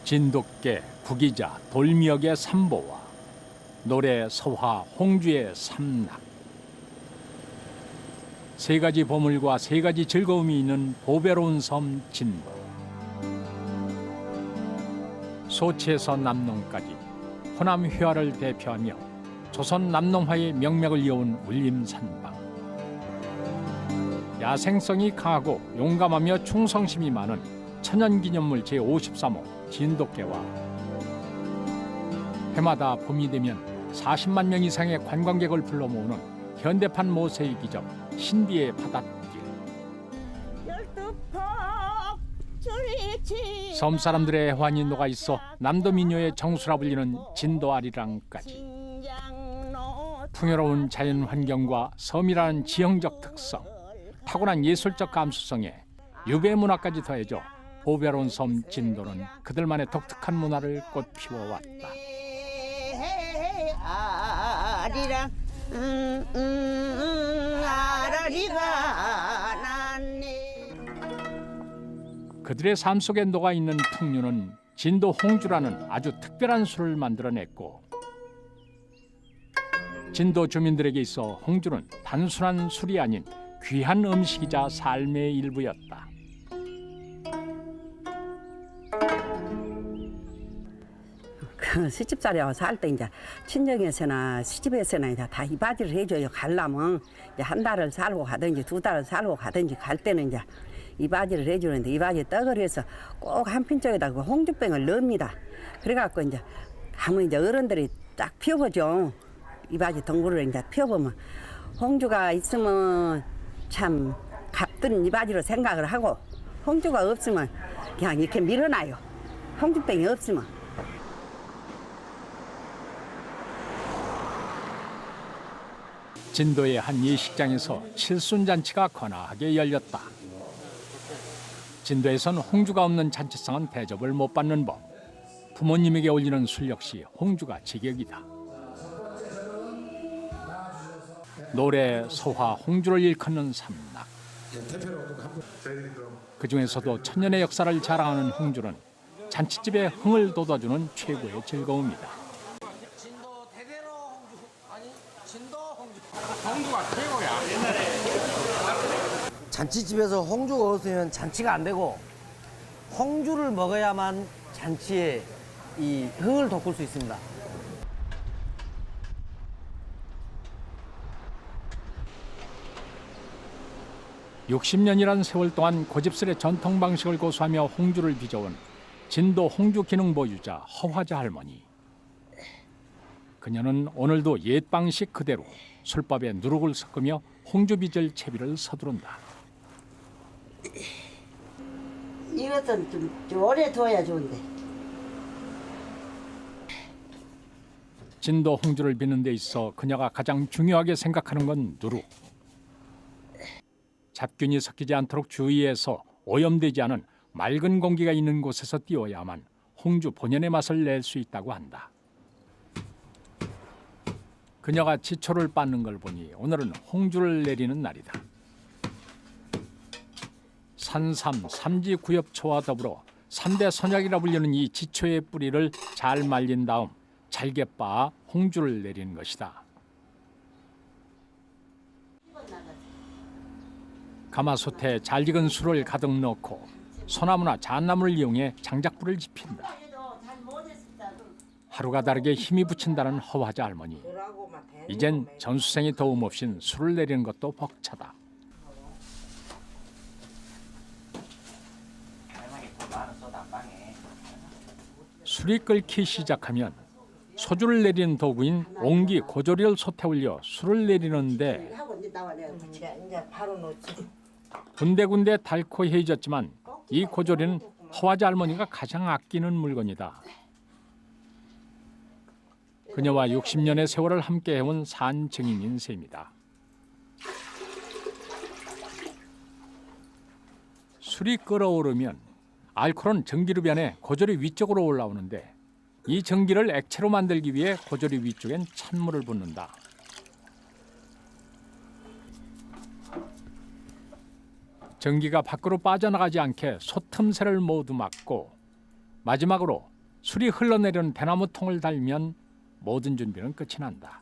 진돗개, 구기자, 돌미역의 삼보와 노래, 서화, 홍주의 삼락. 세 가지 보물과 세 가지 즐거움이 있는 보배로운 섬 진도. 소치에서 남농까지 호남 회화를 대표하며 조선 남농화의 명맥을 이어온 울림산방. 야생성이 강하고 용감하며 충성심이 많은 천연기념물 제53호 진돗개와 해마다 봄이 되면 40만 명 이상의 관광객을 불러 모으는 현대판 모세의 기적 신비의 바닷길. 섬 사람들의 애환이 녹아있어 남도 민요의 정수라 불리는 진도 아리랑까지. 풍요로운 자연 환경과 섬이라는 지형적 특성, 타고난 예술적 감수성에 유배 문화까지 더해져 보배로운 섬 진도는 그들만의 독특한 문화를 꽃피워왔다. 아리랑 아라리가 났네. 그들의 삶 속에 녹아있는 풍류는 진도 홍주라는 아주 특별한 술을 만들어냈고, 진도 주민들에게 있어 홍주는 단순한 술이 아닌 귀한 음식이자 삶의 일부였다. 시집살이하고 살 때 이제 친정에서나 시집에서나 이제 다 이바지를 해줘요. 가려면 이제 한 달을 살고 가든지 두 달을 살고 가든지 갈 때는 이제 이바지를 해주는데, 이바지 떡을 해서 꼭 한 핀 쪽에다 그 홍주병을 넣습니다. 그래갖고 이제 가면 이제 어른들이 딱 피워보죠. 이바지 덩굴을 이제 피워보면 홍주가 있으면 참 값든 이바지로 생각을 하고, 홍주가 없으면 그냥 이렇게 밀어놔요. 홍주병이 없으면. 진도의 한 예식장에서 칠순잔치가 거나하게 열렸다. 진도에선 홍주가 없는 잔치상은 대접을 못 받는 법. 부모님에게 올리는 술 역시 홍주가 제격이다. 노래, 소화, 홍주를 일컫는 삼락. 그중에서도 천년의 역사를 자랑하는 홍주는 잔치집에 흥을 돋아주는 최고의 즐거움이다. 홍주가 최고야. 잔치집에서 홍주가 없으면 잔치가 안 되고, 홍주를 먹어야만 잔치에 이 흥을 돋굴 수 있습니다. (60년이란) 세월 동안 고집스레 전통 방식을 고수하며 홍주를 빚어온 진도 홍주 기능보 유자 허화자 할머니. 그녀는 오늘도 옛 방식 그대로 술밥에 누룩을 섞으며 홍주 빚을 채비를 서두른다. 이것은 좀 오래 둬야 좋은데. 진도 홍주를 빚는 데 있어 그녀가 가장 중요하게 생각하는 건 누룩. 잡균이 섞이지 않도록 주의해서 오염되지 않은 맑은 공기가 있는 곳에서 띄워야만 홍주 본연의 맛을 낼 수 있다고 한다. 그녀가 지초를 빻는 걸 보니 오늘은 홍주를 내리는 날이다. 산삼, 삼지, 구엽초와 더불어 3대 선약이라 불리는 이 지초의 뿌리를 잘 말린 다음 잘게 빻아 홍주를 내리는 것이다. 가마솥에 잘 익은 술을 가득 넣고 소나무나 잣나무를 이용해 장작불을 지핀다. 하루가 다르게 힘이 붙인다는 허화자 할머니. 이젠 전수생의 도움 없인 술을 내리는 것도 벅차다. 술이 끓기 시작하면 소주를 내리는 도구인 옹기 고조리를 솥에 올려 술을 내리는데 군데군데 달코해졌지만 이 고조리는 허화자 할머니가 가장 아끼는 물건이다. 그녀와 60년의 세월을 함께 해온 산 증인인 셈이다. 술이 끓어오르면 알코올은 전기로 변해 고조리 위쪽으로 올라오는데, 이 전기를 액체로 만들기 위해 고조리 위쪽엔 찬물을 붓는다. 전기가 밖으로 빠져나가지 않게 솥 틈새를 모두 막고 마지막으로 술이 흘러내려는 대나무 통을 달면 모든 준비는 끝이 난다.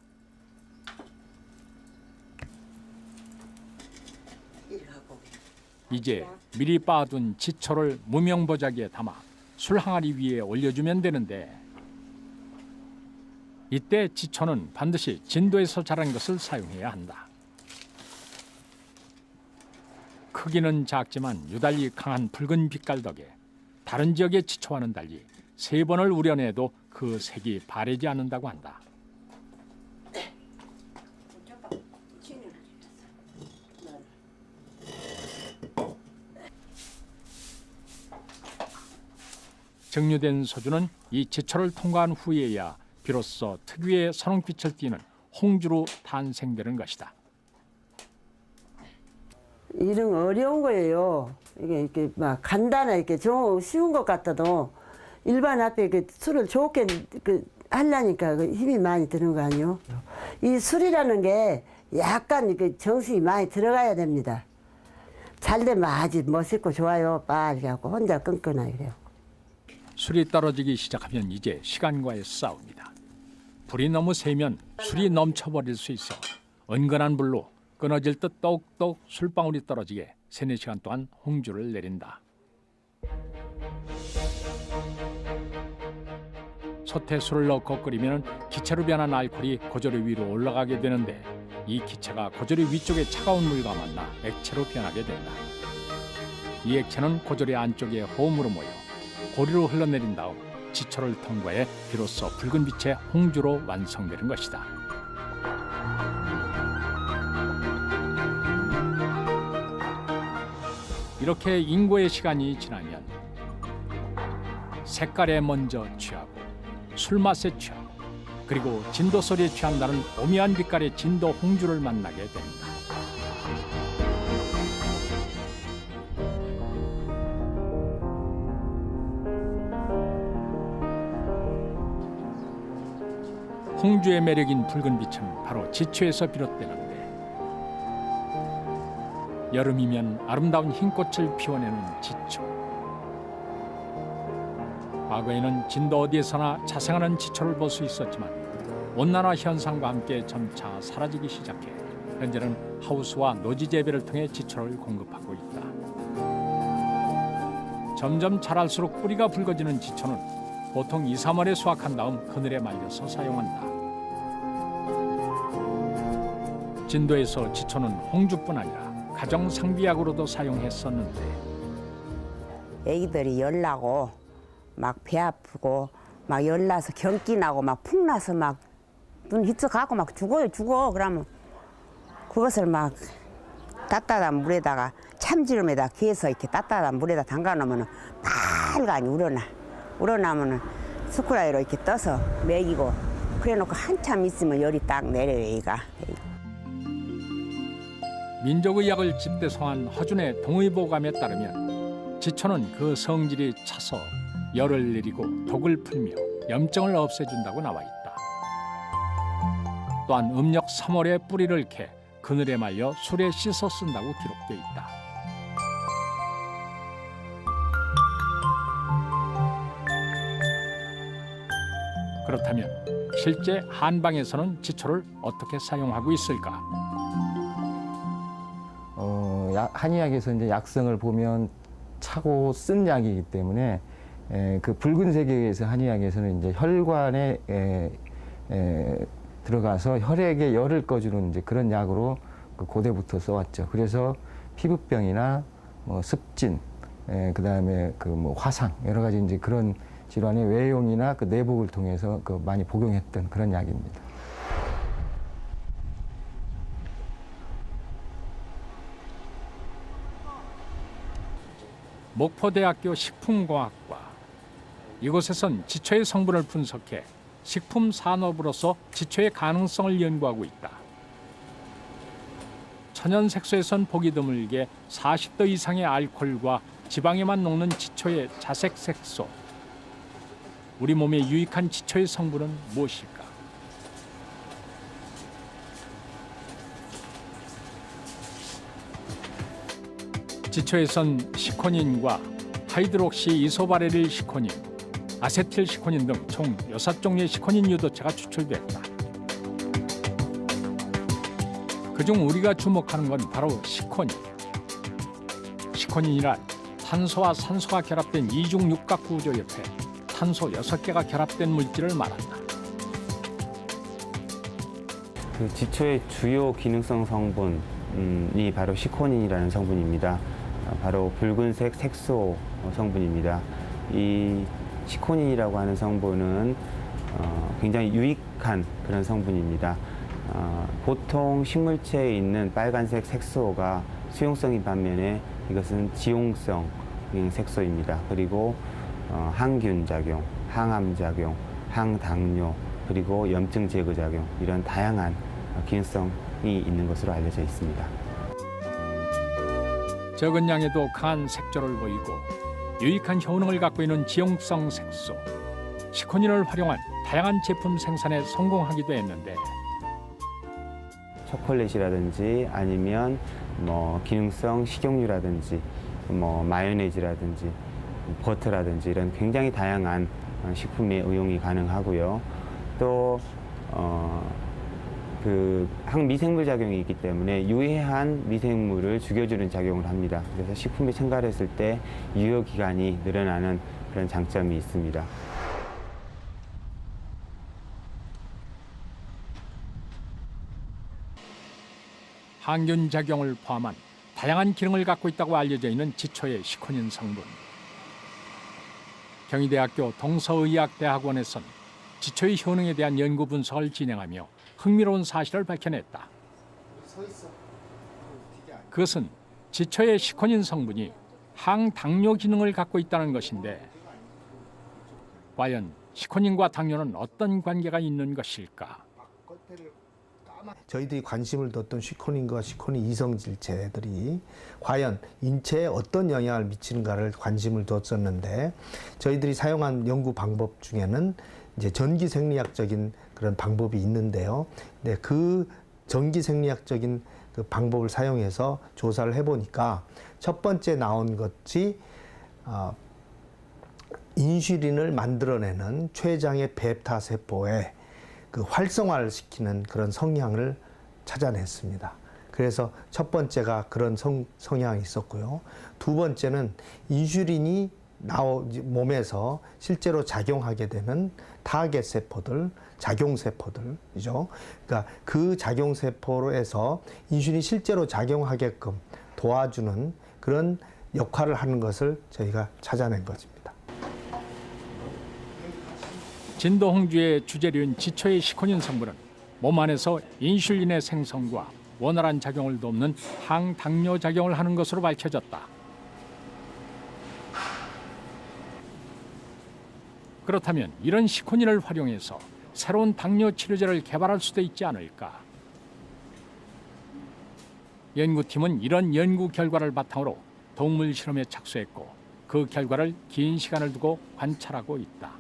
이제 미리 빻아둔 지초를 무명보자기에 담아 술 항아리 위에 올려주면 되는데, 이때 지초는 반드시 진도에서 자란 것을 사용해야 한다. 크기는 작지만 유달리 강한 붉은 빛깔 덕에 다른 지역의 지초와는 달리 3번을 우려내도 그 색이 바래지 않는다고 한다. 증류된 소주는 이 지초를 통과한 후에야 비로소 특유의 선홍빛을 띠는 홍주로 탄생되는 것이다. 이런 어려운 거예요. 이게 이렇게 막 간단하게 이렇게 쉬운 것 같아도 일반 앞에 술을 좋게 하려니까 힘이 많이 드는 거 아니에요? 이 술이라는 게 약간 이렇게 정신이 많이 들어가야 됩니다. 잘 되면 아주 멋있고 좋아요. 빨리 하고 혼자 끈끈하게 그래요. 술이 떨어지기 시작하면 이제 시간과의 싸움이다. 불이 너무 세면 술이 넘쳐버릴 수 있어 은근한 불로 끊어질 듯 똑똑 술방울이 떨어지게 3-4시간 동안 홍주를 내린다. 솥에 술을 넣고 끓이면 기체로 변한 알코올이 고조리 위로 올라가게 되는데, 이 기체가 고조리 위쪽에 차가운 물과 만나 액체로 변하게 된다. 이 액체는 고조리 안쪽에 호음으로 모여 고리로 흘러내린 다음 지초를 통과해 비로소 붉은 빛의 홍주로 완성되는 것이다. 이렇게 인고의 시간이 지나면 색깔에 먼저 취하고 술맛에 취하고 그리고 진도 소리에 취한다는 오묘한 빛깔의 진도 홍주를 만나게 됩니다. 홍주의 매력인 붉은 빛은 바로 지초에서 비롯되는데, 여름이면 아름다운 흰꽃을 피워내는 지초. 과거에는 진도 어디에서나 자생하는 지초를 볼 수 있었지만 온난화 현상과 함께 점차 사라지기 시작해 현재는 하우스와 노지 재배를 통해 지초를 공급하고 있다. 점점 자랄수록 뿌리가 붉어지는 지초는 보통 2-3월에 수확한 다음 그늘에 말려서 사용한다. 진도에서 지초는 홍주뿐 아니라 가정 상비약으로도 사용했었는데, 애기들이 열나고 막 배 아프고 막 열나서 경기 나고 막 푹 나서 막 눈 희쩍하고 막 죽어. 그러면 그것을 막 따뜻한 물에다가 참기름에다 귀에서 이렇게 따뜻한 물에다 담가 놓으면 빨간이 우러나면은 스쿠라이로 이렇게 떠서 먹이고, 그래 놓고 한참 있으면 열이 딱 내려요. 얘가. 민족의학을 집대성한 허준의 동의보감에 따르면 지초는 그 성질이 차서 열을 내리고 독을 풀며 염증을 없애준다고 나와 있다. 또한 음력 3월에 뿌리를 캐 그늘에 말려 술에 씻어 쓴다고 기록되어 있다. 그렇다면 실제 한방에서는 지초를 어떻게 사용하고 있을까? 한의학에서 이제 약성을 보면 차고 쓴 약이기 때문에 그 붉은색에 의해서 한의학에서는 이제 혈관에 들어가서 혈액에 열을 꺼주는 이제 그런 약으로 그 고대부터 써왔죠. 그래서 피부병이나 뭐 습진, 그다음에 그 뭐 화상 여러 가지 이제 그런 질환의 외용이나 그 내복을 통해서 그 많이 복용했던 그런 약입니다. 목포대학교 식품공학과, 이곳에선 지초의 성분을 분석해 식품 산업으로서 지초의 가능성을 연구하고 있다. 천연 색소에선 보기 드물게 40도 이상의 알코올과 지방에만 녹는 지초의 자색 색소. 우리 몸에 유익한 지초의 성분은 무엇일까? 지초에선 시코닌과 하이드록시 이소바레릴 시코닌, 아세틸시코닌 등 총 6종류의 시코닌 유도체가 추출됐다. 그중 우리가 주목하는 건 바로 시코닌. 시코닌이란 탄소와 산소가 결합된 이중 육각 구조 옆에 탄소 6개가 결합된 물질을 말한다. 그 지초의 주요 기능성 성분이 바로 시코닌이라는 성분입니다. 바로 붉은색 색소 성분입니다. 이 시코닌이라고 하는 성분은 굉장히 유익한 그런 성분입니다. 보통 식물체에 있는 빨간색 색소가 수용성인 반면에 이것은 지용성 색소입니다. 그리고 항균 작용, 항암 작용, 항당뇨, 그리고 염증 제거 작용, 이런 다양한 기능성이 있는 것으로 알려져 있습니다. 적은 양에도 강한 색조를 보이고 유익한 효능을 갖고 있는 지용성 색소, 시코닌을 활용한 다양한 제품 생산에 성공하기도 했는데 초콜릿이라든지 아니면 기능성 식용유라든지 마요네즈라든지 버터라든지 이런 굉장히 다양한 식품에 응용이 가능하고요. 또 그 항미생물 작용이 있기 때문에 유해한 미생물을 죽여주는 작용을 합니다. 그래서 식품에 첨가했을 때 유효 기간이 늘어나는 그런 장점이 있습니다. 항균 작용을 포함한 다양한 기능을 갖고 있다고 알려져 있는 지초의 시코닌 성분. 경희대학교 동서의학대학원에선 지초의 효능에 대한 연구 분석을 진행하며 흥미로운 사실을 밝혀냈다. 그것은 지초의 시코닌 성분이 항당뇨 기능을 갖고 있다는 것인데 과연 시코닌과 당뇨는 어떤 관계가 있는 것일까? 저희들이 관심을 뒀던 시코닌과 시코닌 이성질체들이 과연 인체에 어떤 영향을 미치는가를 관심을 뒀었는데 저희들이 사용한 연구 방법 중에는 이제 전기 생리학적인 그런 방법이 있는데요. 네, 그 전기 생리학적인 그 방법을 사용해서 조사를 해보니까 첫 번째 나온 것이 인슐린을 만들어내는 췌장의 베타 세포에 그 활성화를 시키는 그런 성향을 찾아냈습니다. 그래서 첫 번째가 그런 성향이 있었고요. 두 번째는 인슐린이 몸에서 실제로 작용하게 되는 타겟 세포들, 작용 세포들이죠. 그러니까 그 작용 세포에서 인슐린이 실제로 작용하게끔 도와주는 그런 역할을 하는 것을 저희가 찾아낸 것입니다. 진도홍주의 주재료인 지초의 시코닌 성분은 몸 안에서 인슐린의 생성과 원활한 작용을 돕는 항당뇨 작용을 하는 것으로 밝혀졌다. 그렇다면 이런 시코닌을 활용해서 새로운 당뇨 치료제를 개발할 수도 있지 않을까? 연구팀은 이런 연구 결과를 바탕으로 동물 실험에 착수했고 그 결과를 긴 시간을 두고 관찰하고 있다.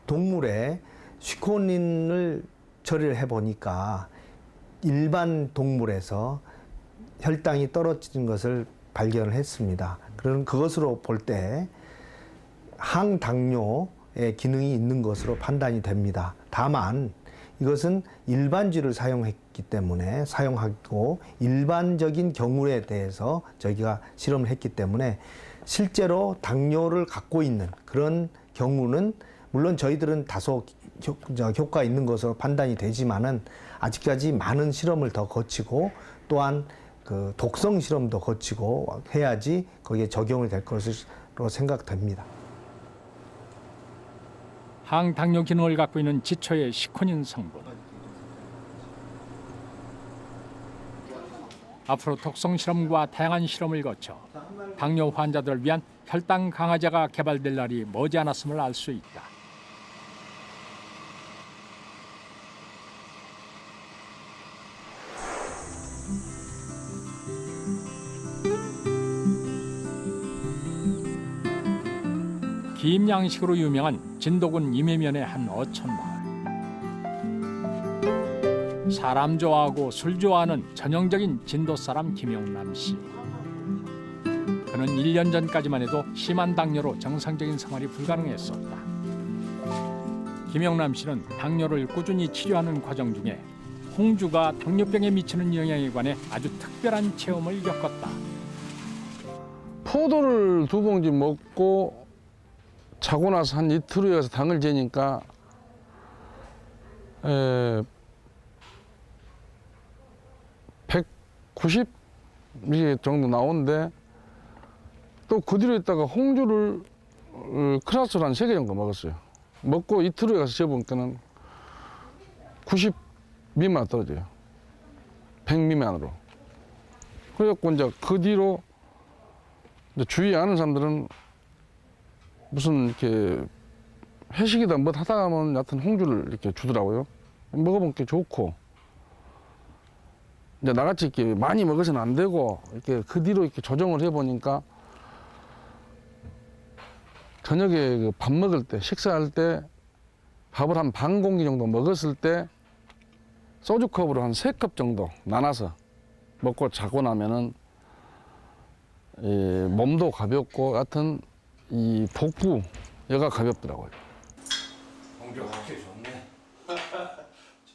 동물에 시코닌을 처리를 해보니까 일반 동물에서 혈당이 떨어지는 것을 발견을 했습니다. 그런 그것으로 볼 때 항당뇨의 기능이 있는 것으로 판단이 됩니다. 다만 이것은 일반쥐를 사용하고 일반적인 경우에 대해서 저희가 실험을 했기 때문에 실제로 당뇨를 갖고 있는 그런 경우는 물론 저희들은 다소 효과 있는 것으로 판단이 되지만은 아직까지 많은 실험을 더 거치고 또한 그 독성 실험도 거치고 해야지 거기에 적용이 될 것으로 생각됩니다. 항당뇨 기능을 갖고 있는 지초의 시코닌 성분. 앞으로 독성 실험과 다양한 실험을 거쳐 당뇨 환자들을 위한 혈당 강화제가 개발될 날이 머지않았음을 알 수 있다. 김양식으로 유명한 진도군 임해면의 한 어촌마을. 사람 좋아하고 술 좋아하는 전형적인 진도 사람 김용남 씨. 그는 그때는 1년 전까지만 해도 심한 당뇨로 정상적인 생활이 불가능했었다. 김영남 씨는 당뇨를 꾸준히 치료하는 과정 중에 홍주가 당뇨병에 미치는 영향에 관해 아주 특별한 체험을 겪었다. 포도를 2봉지 먹고 자고 나서 한 이틀 후에 가서 당을 재니까 190 정도 나오는데 또 그 뒤로 있다가 홍주를 크라스를 한 3개 정도 먹었어요. 먹고 이틀 후에 가서 재보니까는 90 미만 떨어져요. 100 미만으로. 그래갖고 이제 그 뒤로 이제 주위에 아는 사람들은 무슨 이렇게 회식이다 뭐 하다 가면 여하튼 홍주를 이렇게 주더라고요. 먹어보니까 좋고. 이제 나같이 이렇게 많이 먹어서는 안 되고 이렇게 그 뒤로 이렇게 조정을 해보니까 저녁에 밥 먹을 때, 식사할 때 밥을 한 반 공기 정도 먹었을 때 소주컵으로 한 3컵 정도 나눠서 먹고 자고 나면은 몸도 가볍고 하여튼 이 복부 여가 가볍더라고요.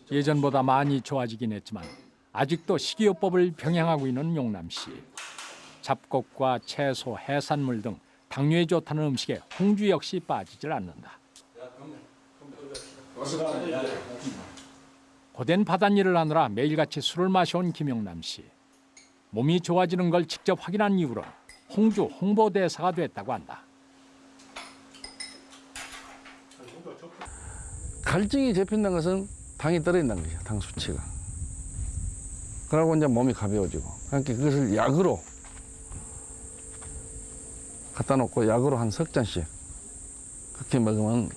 예전보다 많이 좋아지긴 했지만 아직도 식이요법을 병행하고 있는 용남 씨. 잡곡과 채소, 해산물 등 당뇨에 좋다는 음식에 홍주 역시 빠지질 않는다. 고된 바닷일을 하느라 매일같이 술을 마셔온 김영남 씨. 몸이 좋아지는 걸 직접 확인한 이후로 홍주 홍보대사가 됐다고 한다. 갈증이 잡힌다는 것은 당이 떨어진다는 거죠. 당 수치가. 그러고 이제 몸이 가벼워지고. 그러니까 그것을 약으로 갖다 놓고 약으로 한 석 잔씩 그렇게 먹으면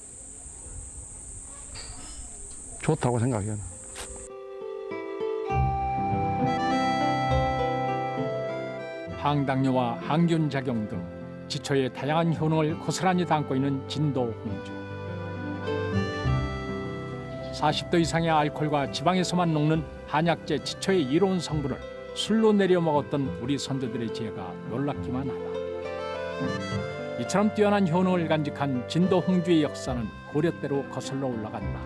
좋다고 생각해요. 항당뇨와 항균 작용 등 지초의 다양한 효능을 고스란히 담고 있는 진도 홍주. 40도 이상의 알코올과 지방에서만 녹는 한약재 지초의 이로운 성분을 술로 내려 먹었던 우리 선조들의 지혜가 놀랍기만 하다. 이처럼 뛰어난 효능을 간직한 진도 홍주의 역사는 고려 때로 거슬러 올라간다.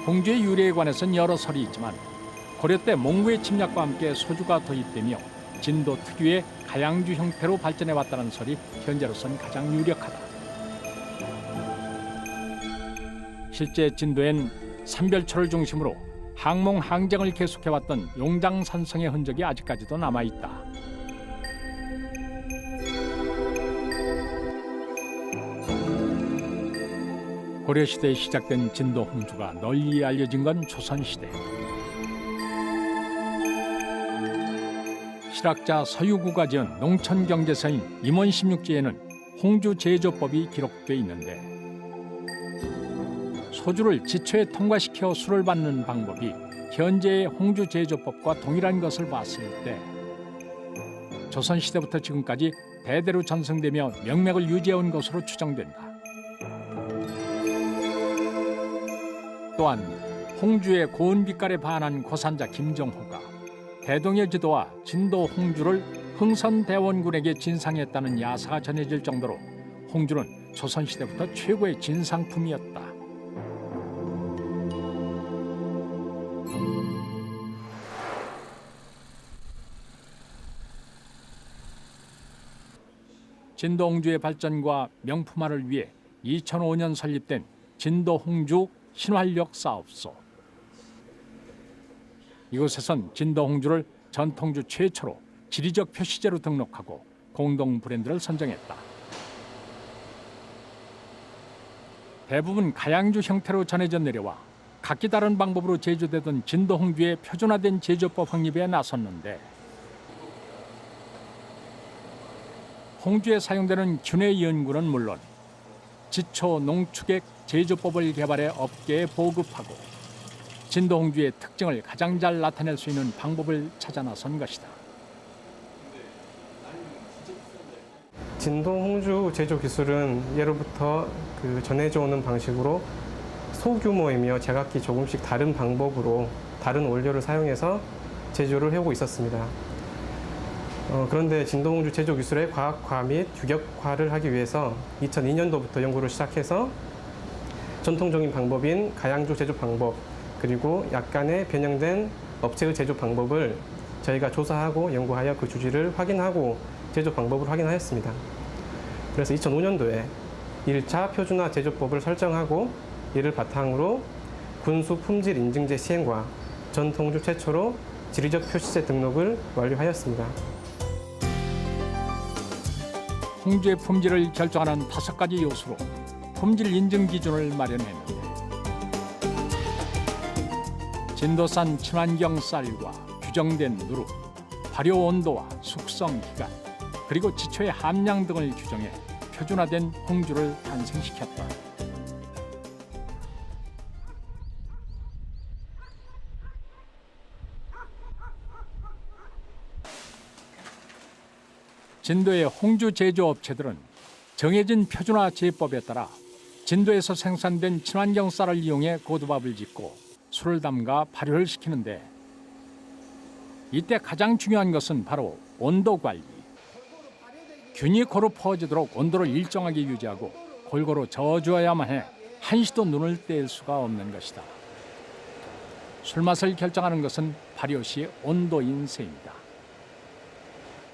홍주의 유래에 관해서는 여러 설이 있지만 고려 때 몽고의 침략과 함께 소주가 도입되며 진도 특유의 가양주 형태로 발전해왔다는 설이 현재로선 가장 유력하다. 실제 진도엔 삼별초를 중심으로 항몽 항쟁을 계속해왔던 용장산성의 흔적이 아직까지도 남아있다. 고려시대에 시작된 진도 홍주가 널리 알려진 건 조선시대. 실학자 서유구가 지은 농촌경제서인 임원 16지에는 홍주 제조법이 기록돼 있는데 소주를 지초에 통과시켜 술을 받는 방법이 현재의 홍주 제조법과 동일한 것을 봤을 때 조선시대부터 지금까지 대대로 전승되며 명맥을 유지해온 것으로 추정된다. 또한 홍주의 고운 빛깔에 반한 고산자 김정호가 대동의 지도와 진도 홍주를 흥선대원군에게 진상했다는 야사가 전해질 정도로 홍주는 조선시대부터 최고의 진상품이었다. 진도 홍주의 발전과 명품화를 위해 2005년 설립된 진도 홍주 신활력 사업소. 이곳에선 진도 홍주를 전통주 최초로 지리적 표시제로 등록하고 공동 브랜드를 선정했다. 대부분 가양주 형태로 전해져 내려와 각기 다른 방법으로 제조되던 진도 홍주의 표준화된 제조법 확립에 나섰는데 홍주에 사용되는 균의 연구는 물론 지초 농축액 제조법을 개발해 업계에 보급하고 진도 홍주의 특징을 가장 잘 나타낼 수 있는 방법을 찾아 나선 것이다. 진도 홍주 제조 기술은 예로부터 전해져 오는 방식으로 소규모이며 제각기 조금씩 다른 방법으로 다른 원료를 사용해서 제조를 해오고 있었습니다. 그런데 진도 홍주 제조 기술의 과학화 및 규격화를 하기 위해서 2002년도부터 연구를 시작해서 전통적인 방법인 가양주 제조 방법 그리고 약간의 변형된 업체의 제조 방법을 저희가 조사하고 연구하여 그 주지를 확인하고 제조 방법을 확인하였습니다. 그래서 2005년도에 1차 표준화 제조법을 설정하고 이를 바탕으로 군수 품질 인증제 시행과 전통주 최초로 지리적 표시제 등록을 완료하였습니다. 홍주의 품질을 결정하는 5가지 요소로 품질 인증 기준을 마련했는데 진도산 친환경 쌀과 규정된 누룩, 발효 온도와 숙성 기간, 그리고 지초의 함량 등을 규정해 표준화된 홍주를 탄생시켰다. 진도의 홍주 제조업체들은 정해진 표준화 제법에 따라 진도에서 생산된 친환경 쌀을 이용해 고두밥을 짓고 술을 담가 발효를 시키는데 이때 가장 중요한 것은 바로 온도 관리. 균이 고루 퍼지도록 온도를 일정하게 유지하고 골고루 저어주어야만 해 한시도 눈을 뗄 수가 없는 것이다. 술맛을 결정하는 것은 발효 시 온도인 셈이다.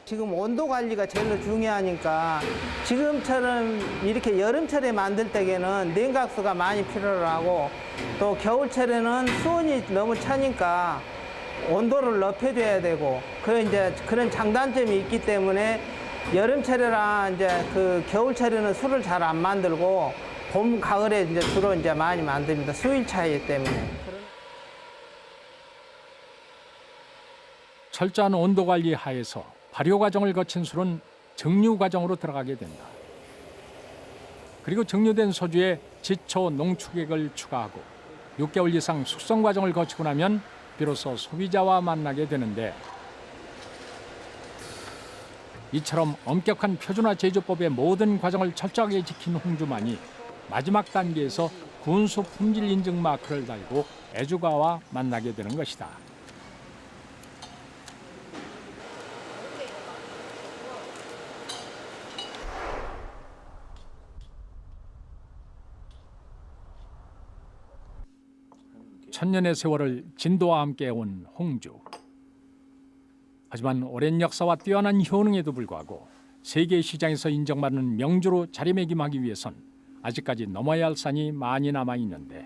지금 온도 관리가 제일 중요하니까 지금처럼 이렇게 여름철에 만들 때에는 냉각수가 많이 필요를 하고 또 겨울철에는 수온이 너무 차니까 온도를 높여줘야 되고 그런 장단점이 있기 때문에 여름철이랑 이제 그 겨울철에는 술을 잘 안 만들고 봄, 가을에 이제 주로 이제 많이 만듭니다. 수일 차이 때문에. 철저한 온도 관리 하에서 발효 과정을 거친 술은 증류 과정으로 들어가게 된다. 그리고 증류된 소주에 지초 농축액을 추가하고 6개월 이상 숙성 과정을 거치고 나면 비로소 소비자와 만나게 되는데 이처럼 엄격한 표준화 제조법의 모든 과정을 철저하게 지킨 홍주만이 마지막 단계에서 군수 품질 인증 마크를 달고 애주가와 만나게 되는 것이다. 천년의 세월을 진도와 함께 온 홍주. 하지만 오랜 역사와 뛰어난 효능에도 불구하고 세계 시장에서 인정받는 명주로 자리매김하기 위해선 아직까지 넘어야 할 산이 많이 남아 있는데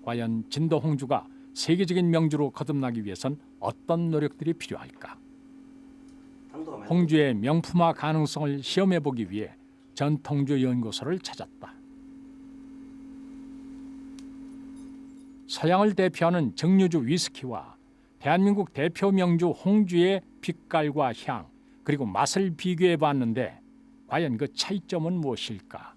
과연 진도 홍주가 세계적인 명주로 거듭나기 위해선 어떤 노력들이 필요할까? 홍주의 명품화 가능성을 시험해 보기 위해 전통주 연구소를 찾았다. 서양을 대표하는 증류주 위스키와 대한민국 대표 명주 홍주의 빛깔과 향 그리고 맛을 비교해 봤는데 과연 그 차이점은 무엇일까?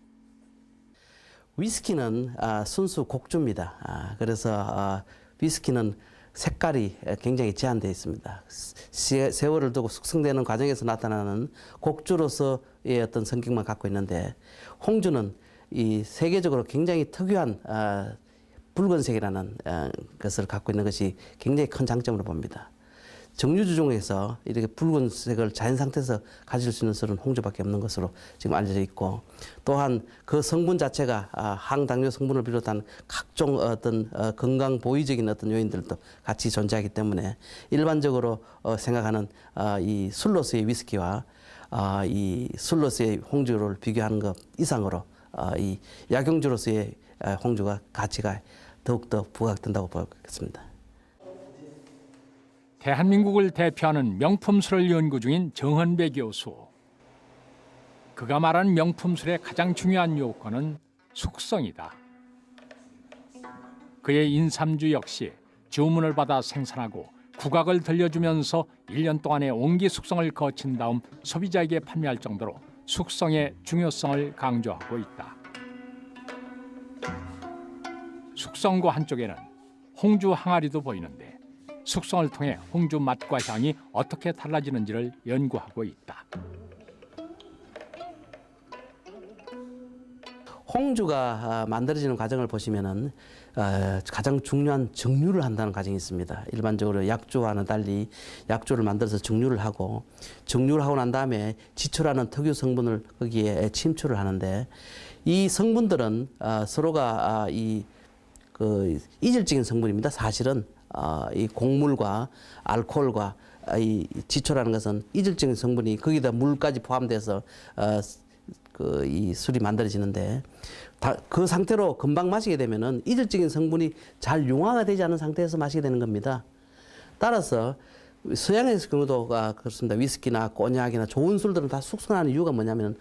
위스키는 순수 곡주입니다. 그래서 위스키는 색깔이 굉장히 제한되어 있습니다. 세월을 두고 숙성되는 과정에서 나타나는 곡주로서의 어떤 성격만 갖고 있는데 홍주는 이 세계적으로 굉장히 특유한 붉은색이라는 것을 갖고 있는 것이 굉장히 큰 장점으로 봅니다. 정류주 중에서 이렇게 붉은색을 자연 상태에서 가질 수 있는 술은 홍주밖에 없는 것으로 지금 알려져 있고 또한 그 성분 자체가 항당뇨 성분을 비롯한 각종 어떤 건강 보위적인 어떤 요인들도 같이 존재하기 때문에 일반적으로 생각하는 이 술로서의 위스키와 이 술로서의 홍주를 비교하는 것 이상으로 이 약용주로서의 홍주가 가치가 더욱더 부각된다고 보겠습니다. 대한민국을 대표하는 명품술을 연구 중인 정헌배 교수. 그가 말한 명품술의 가장 중요한 요건은 숙성이다. 그의 인삼주 역시 주문을 받아 생산하고 국악을 들려주면서 1년 동안의 온기 숙성을 거친 다음 소비자에게 판매할 정도로 숙성의 중요성을 강조하고 있다. 숙성고 한쪽에는 홍주 항아리도 보이는데 숙성을 통해 홍주 맛과 향이 어떻게 달라지는지를 연구하고 있다. 홍주가 만들어지는 과정을 보시면은 가장 중요한 정류를 한다는 과정이 있습니다. 일반적으로 약주와는 달리 약주를 만들어서 정류를 하고 정류를 하고 난 다음에 지초라는 특유 성분을 거기에 침투를 하는데 이 성분들은 서로가 이질적인 성분입니다. 사실은 이 곡물과 알코올과 이 지초라는 것은 이질적인 성분이 거기다 물까지 포함돼서 이 술이 만들어지는데 그 상태로 금방 마시게 되면은 이질적인 성분이 잘 융화가 되지 않은 상태에서 마시게 되는 겁니다. 따라서 서양의 경우도 그렇습니다. 위스키나 꼬냑이나 좋은 술들은 다 숙성하는 이유가 뭐냐면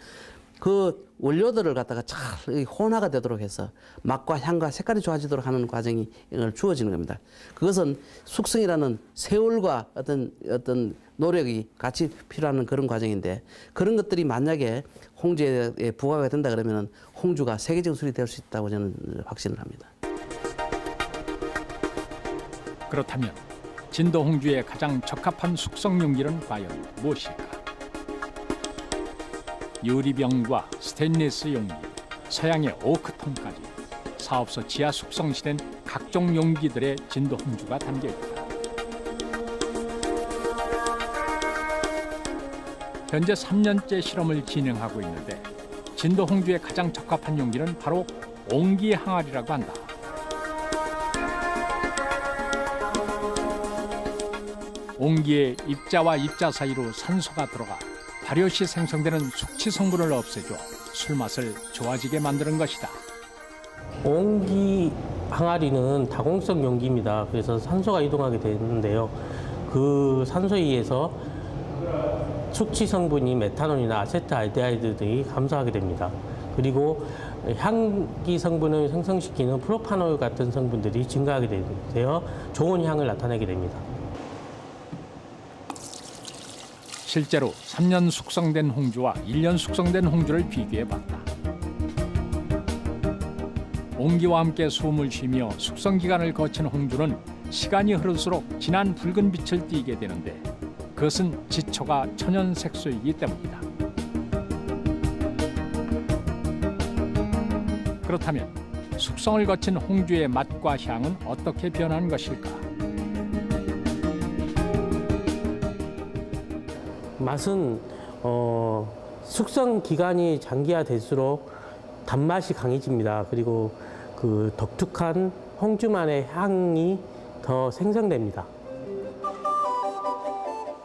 그 원료들을 갖다가 잘 혼화가 되도록 해서 맛과 향과 색깔이 좋아지도록 하는 과정이 주어지는 겁니다. 그것은 숙성이라는 세월과 어떤 노력이 같이 필요한 그런 과정인데 그런 것들이 만약에 홍주에 부과가 된다 그러면 홍주가 세계적 술이 될 수 있다고 저는 확신을 합니다. 그렇다면 진도 홍주에 가장 적합한 숙성 용기는 과연 무엇일까? 유리병과 스테인리스 용기, 서양의 오크통까지 사업소 지하 숙성시된 각종 용기들의 진도 홍주가 담겨 있다. 현재 3년째 실험을 진행하고 있는데 진도 홍주에 가장 적합한 용기는 바로 옹기 항아리라고 한다. 옹기의 입자와 입자 사이로 산소가 들어가 발효 시 생성되는 숙취 성분을 없애줘 술맛을 좋아지게 만드는 것이다. 옹기 항아리는 다공성 용기입니다. 그래서 산소가 이동하게 되는데요. 그 산소에 의해서 숙취 성분이 메탄올이나 아세트알데하이드 등이 감소하게 됩니다. 그리고 향기 성분을 생성시키는 프로파놀 같은 성분들이 증가하게 되어 좋은 향을 나타내게 됩니다. 실제로 3년 숙성된 홍주와 1년 숙성된 홍주를 비교해봤다. 옹기와 함께 숨을 쉬며 숙성 기간을 거친 홍주는 시간이 흐를수록 진한 붉은 빛을 띠게 되는데 그것은 지초가 천연 색소이기 때문이다. 그렇다면 숙성을 거친 홍주의 맛과 향은 어떻게 변하는 것일까? 맛은 숙성 기간이 장기화될수록 단맛이 강해집니다. 그리고 그 독특한 홍주만의 향이 더 생성됩니다.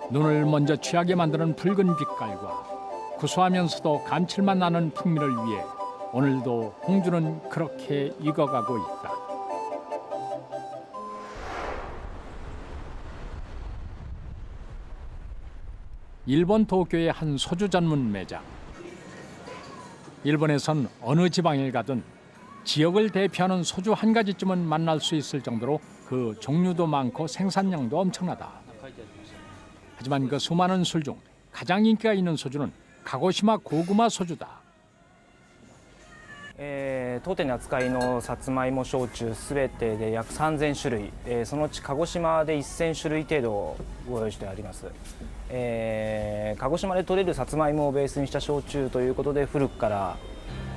눈을 먼저 취하게 만드는 붉은 빛깔과 구수하면서도 감칠맛 나는 풍미를 위해 오늘도 홍주는 그렇게 익어가고 있다. 일본 도쿄의 한 소주 전문 매장. 일본에선 어느 지방에 가든 지역을 대표하는 소주 한 가지쯤은 만날 수 있을 정도로 그 종류도 많고 생산량도 엄청나다. 하지만 그 수많은 술 중 가장 인기가 있는 소주는 가고시마 고구마 소주다. 当店に扱いのさつまいも焼酎すべてで約3000種類、そのうち鹿児島で1000種類程度ご用意してあります。鹿児島で採れるさつまいもをベースにした焼酎ということで古くから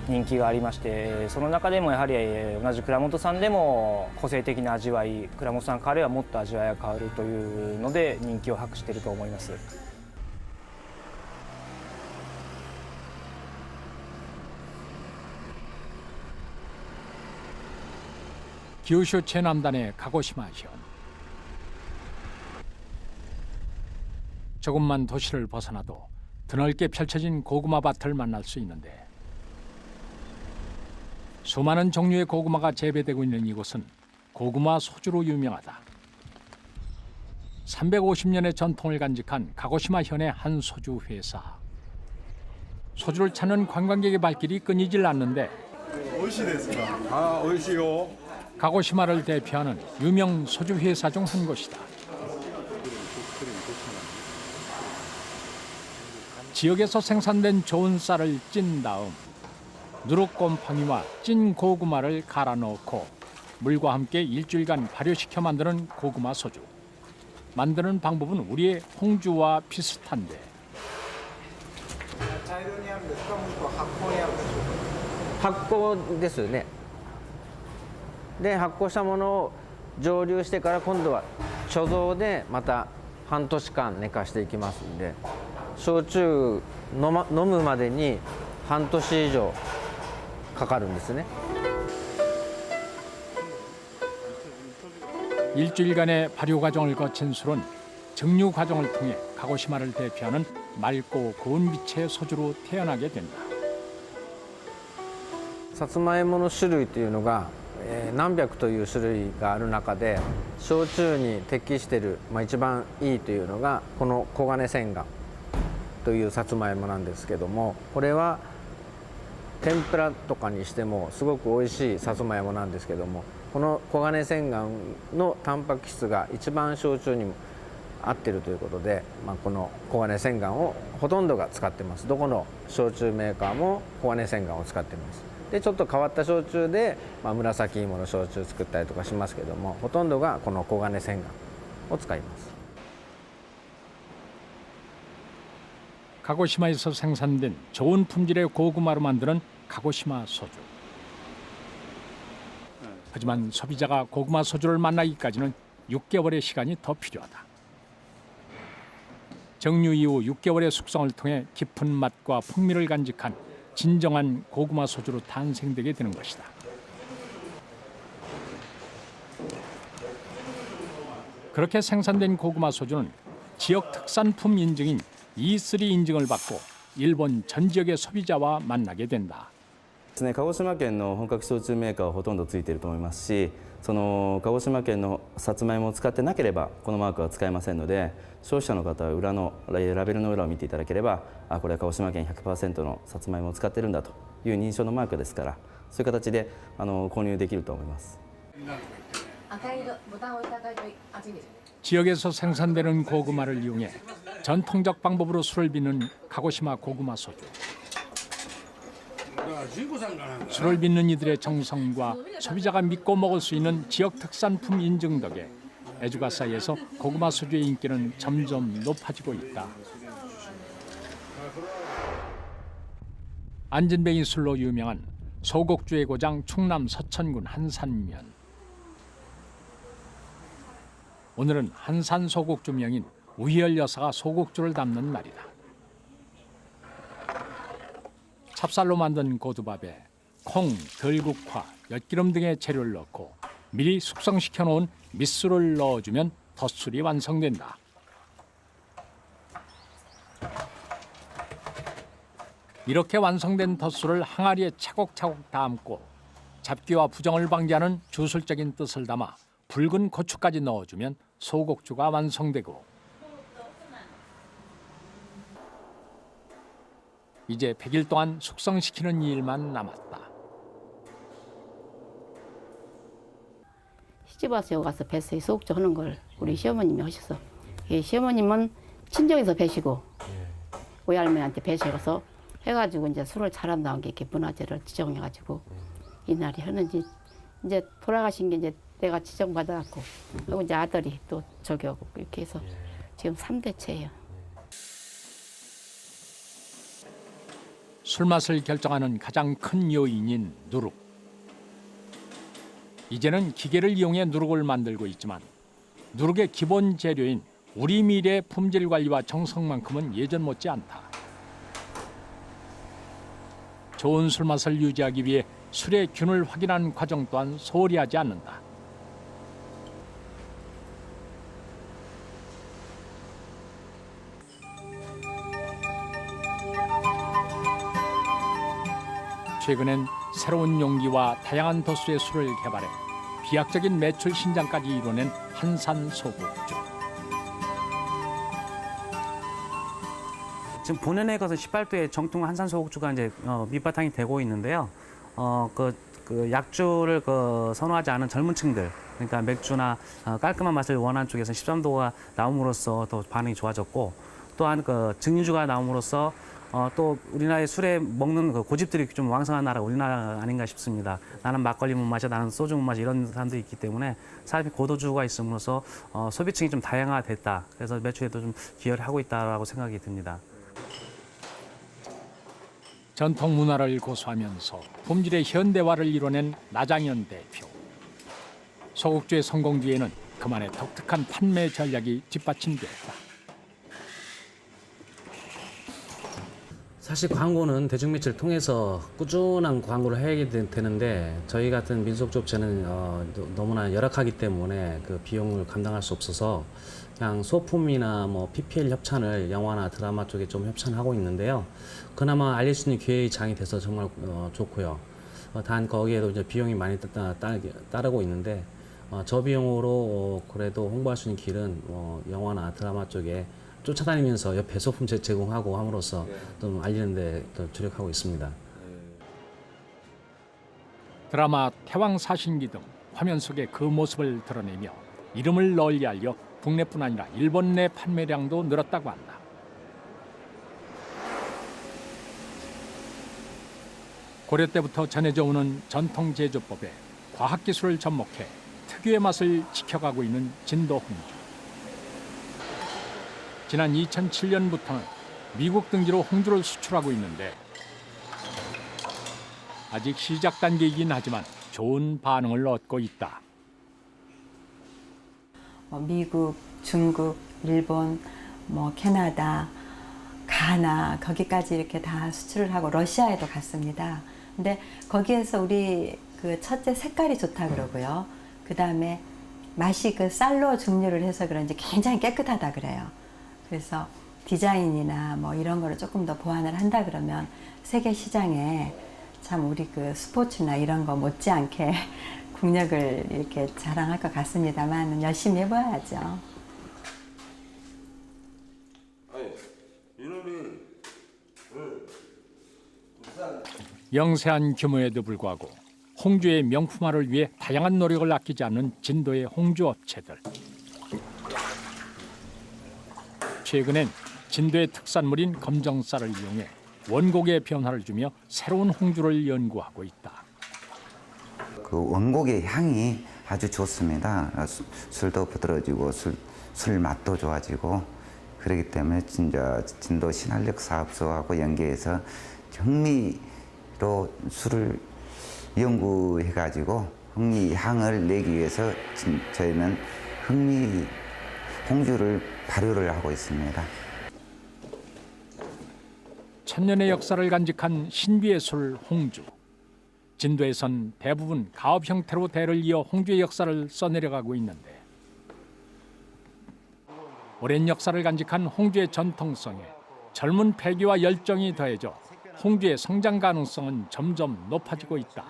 人気がありまして、その中でもやはり同じ蔵元さんでも個性的な味わい、蔵元さんからはもっと味わいが変わるというので人気を博していると思います。 규슈 최남단의 가고시마 현. 조금만 도시를 벗어나도 드넓게 펼쳐진 고구마 밭을 만날 수 있는데 수많은 종류의 고구마가 재배되고 있는 이곳은 고구마 소주로 유명하다. 350년의 전통을 간직한 가고시마 현의 한 소주 회사. 소주를 찾는 관광객의 발길이 끊이질 않는데 가고시마를 대표하는 유명 소주 회사 중 한 곳이다. 지역에서 생산된 좋은 쌀을 찐 다음 누룩곰팡이와 찐 고구마를 갈아 넣고 물과 함께 일주일간 발효시켜 만드는 고구마 소주. 만드는 방법은 우리의 홍주와 비슷한데 発酵ですよね。で発酵したものを蒸留してから今度は貯蔵でまた半年間寝かしていきますんで、焼酎飲むまでに半年以上かかるんですね。 일주일간의 발효 과정을 거친 술은 증류 과정을 통해 가고시마를 대표하는 맑고 고운 빛의 소주로 태어나게 된다. さつまいもの種類というのが、何百という種類がある中で焼酎に適している、一番いいというのがこの黄金千貫というさつまいもなんですけども、これは天ぷらとかにしてもすごく美味しいさつまいもなんですけども、この黄金千貫のタンパク質が一番焼酎にも合っているということで、この黄金千貫をほとんどが使ってます。どこの焼酎メーカーも黄金千貫を使っています。でちょっと変わった焼酎で、紫芋の焼酎作ったりとかしますけども、ほとんどがこの黄金千貫を使います。 가고시마에서 생산된 좋은 품질의 고구마로 만드는 가고시마 소주. 하지만 소비자가 고구마 소주를 만나기까지는 6개월의 시간이 더 필요하다. 정류 이후 6개월의 숙성을 통해 깊은 맛과 풍미를 간직한 진정한 고구마 소주로 탄생되게 되는 것이다. 그렇게 생산된 고구마 소주는 지역 특산품 인증인 E3 인증을 받고 일본 전 지역의 소비자와 만나게 된다. 鹿児島県の本格焼酎メーカーはほとんどついていると思いますし、その鹿児島県のさつまいもを使ってなければこのマークは使えませんので、消費者の方は裏のラベルの裏を見ていただければ、これは鹿児島県 100% のさつまいもを使っているんだという認証のマークですから、そういう形で購入できると思います。 지역에서 생산되는 고구마를 이용해 전통적 방법으로 술을 빚는 가고시마 고구마 소주. 술을 빚는 이들의 정성과 소비자가 믿고 먹을 수 있는 지역 특산품 인증 덕에 애주가 사이에서 고구마 소주의 인기는 점점 높아지고 있다. 안진뱅이 술로 유명한 소곡주의 고장 충남 서천군 한산면. 오늘은 한산 소곡주 명인 우희열 여사가 소곡주를 담는 날이다. 찹쌀로 만든 고두밥에 콩, 들국화, 엿기름 등의 재료를 넣고 미리 숙성시켜 놓은 밑술을 넣어주면 덧술이 완성된다. 이렇게 완성된 덧술을 항아리에 차곡차곡 담고 잡기와 부정을 방지하는 주술적인 뜻을 담아 붉은 고추까지 넣어주면 소곡주가 완성되고, 이제 100일 동안 숙성시키는 일만 남았다. 시집와서 여기 가서 뱃서에 소곡주 하는 걸 우리 시어머님이 하셔서, 시어머님은 친정에서 뵈시고 외할머니한테 뵈셔서 해가지고 이제 술을 잘한다는 게 이렇게 문화재를 지정해가지고 이날이 하는지, 이제 돌아가신 게 이제 내가 지정받아갖고, 그리고 이제 아들이 또 저기하고 이렇게 해서 지금 3대째예요. 술맛을 결정하는 가장 큰 요인인 누룩. 이제는 기계를 이용해 누룩을 만들고 있지만 누룩의 기본 재료인 우리 밀의 품질 관리와 정성만큼은 예전 못지 않다. 좋은 술맛을 유지하기 위해 술의 균을 확인하는 과정 또한 소홀히 하지 않는다. 최근엔 새로운 용기와 다양한 도수의 술을 개발해 비약적인 매출 신장까지 이뤄낸 한산 소곡주. 지금 본연의 것은 18도의 정통 한산 소곡주가 이제 밑바탕이 되고 있는데요. 그 약주를 선호하지 않은 젊은 층들, 그러니까 맥주나 깔끔한 맛을 원하는 쪽에서 13도가 나옴으로써 더 반응이 좋아졌고, 또한 증류주가 나옴으로써 또 우리나라의 술에 먹는 고집들이 좀 왕성한 나라가 우리나라 아닌가 싶습니다. 나는 막걸리 못 마셔, 나는 소주 못 마셔, 이런 사람들이 있기 때문에 사람이 고도주가 있음으로써 소비층이 좀 다양화됐다. 그래서 매출에도 좀 기여를 하고 있다고 생각이 듭니다. 전통 문화를 고수하면서 품질의 현대화를 이뤄낸 나장현 대표. 소곡주의 성공 뒤에는 그만의 독특한 판매 전략이 뒷받침됐다. 사실 광고는 대중매체를 통해서 꾸준한 광고를 해야 되는데 저희 같은 민속주업체는 너무나 열악하기 때문에 그 비용을 감당할 수 없어서 그냥 소품이나 뭐 PPL 협찬을 영화나 드라마 쪽에 좀 협찬하고 있는데요. 그나마 알릴 수 있는 기회의 장이 돼서 정말 좋고요. 단 거기에도 이제 비용이 많이 따르고 있는데 저 비용으로 그래도 홍보할 수 있는 길은 영화나 드라마 쪽에 쫓아다니면서 옆에 소품 제공하고 함으로써 좀 알리는 데 더 주력하고 있습니다. 드라마 태왕사신기 등 화면 속의 그 모습을 드러내며 이름을 널리 알려 국내뿐 아니라 일본 내 판매량도 늘었다고 한다. 고려 때부터 전해져 오는 전통 제조법에 과학기술을 접목해 특유의 맛을 지켜가고 있는 진도 홍주. 지난 2007년부터는 미국 등지로 홍주를 수출하고 있는데 아직 시작 단계이긴 하지만 좋은 반응을 얻고 있다. 미국, 중국, 일본, 캐나다, 가나 거기까지 이렇게 다 수출을 하고 러시아에도 갔습니다. 근데 거기에서 우리 그 첫째 색깔이 좋다 그러고요. 그 다음에 맛이 그 쌀로 증류를 해서 그런지 굉장히 깨끗하다 그래요. 그래서 디자인이나 이런 거를 조금 더 보완을 한다 그러면 세계 시장에 참 우리 그 스포츠나 이런 거 못지않게 국력을 이렇게 자랑할 것 같습니다만 열심히 해봐야죠. 영세한 규모에도 불구하고 홍주의 명품화를 위해 다양한 노력을 아끼지 않는 진도의 홍주 업체들. 최근엔 진도의 특산물인 검정쌀을 이용해 원곡의 변화를 주며 새로운 홍주를 연구하고 있다. 그 원곡의 향이 아주 좋습니다. 술도 부드러워지고 술 맛도 좋아지고 그렇기 때문에 진짜 진도 신한력 사업소하고 연계해서 흥미로 술을 연구해가지고 흥미 향을 내기 위해서 저희는 흥미 홍주를 발효를 하고 있습니다. 천년의 역사를 간직한 신비의 술 홍주. 진도에선 대부분 가업 형태로 대를 이어 홍주의 역사를 써내려가고 있는데 오랜 역사를 간직한 홍주의 전통성에 젊은 패기와 열정이 더해져 홍주의 성장 가능성은 점점 높아지고 있다.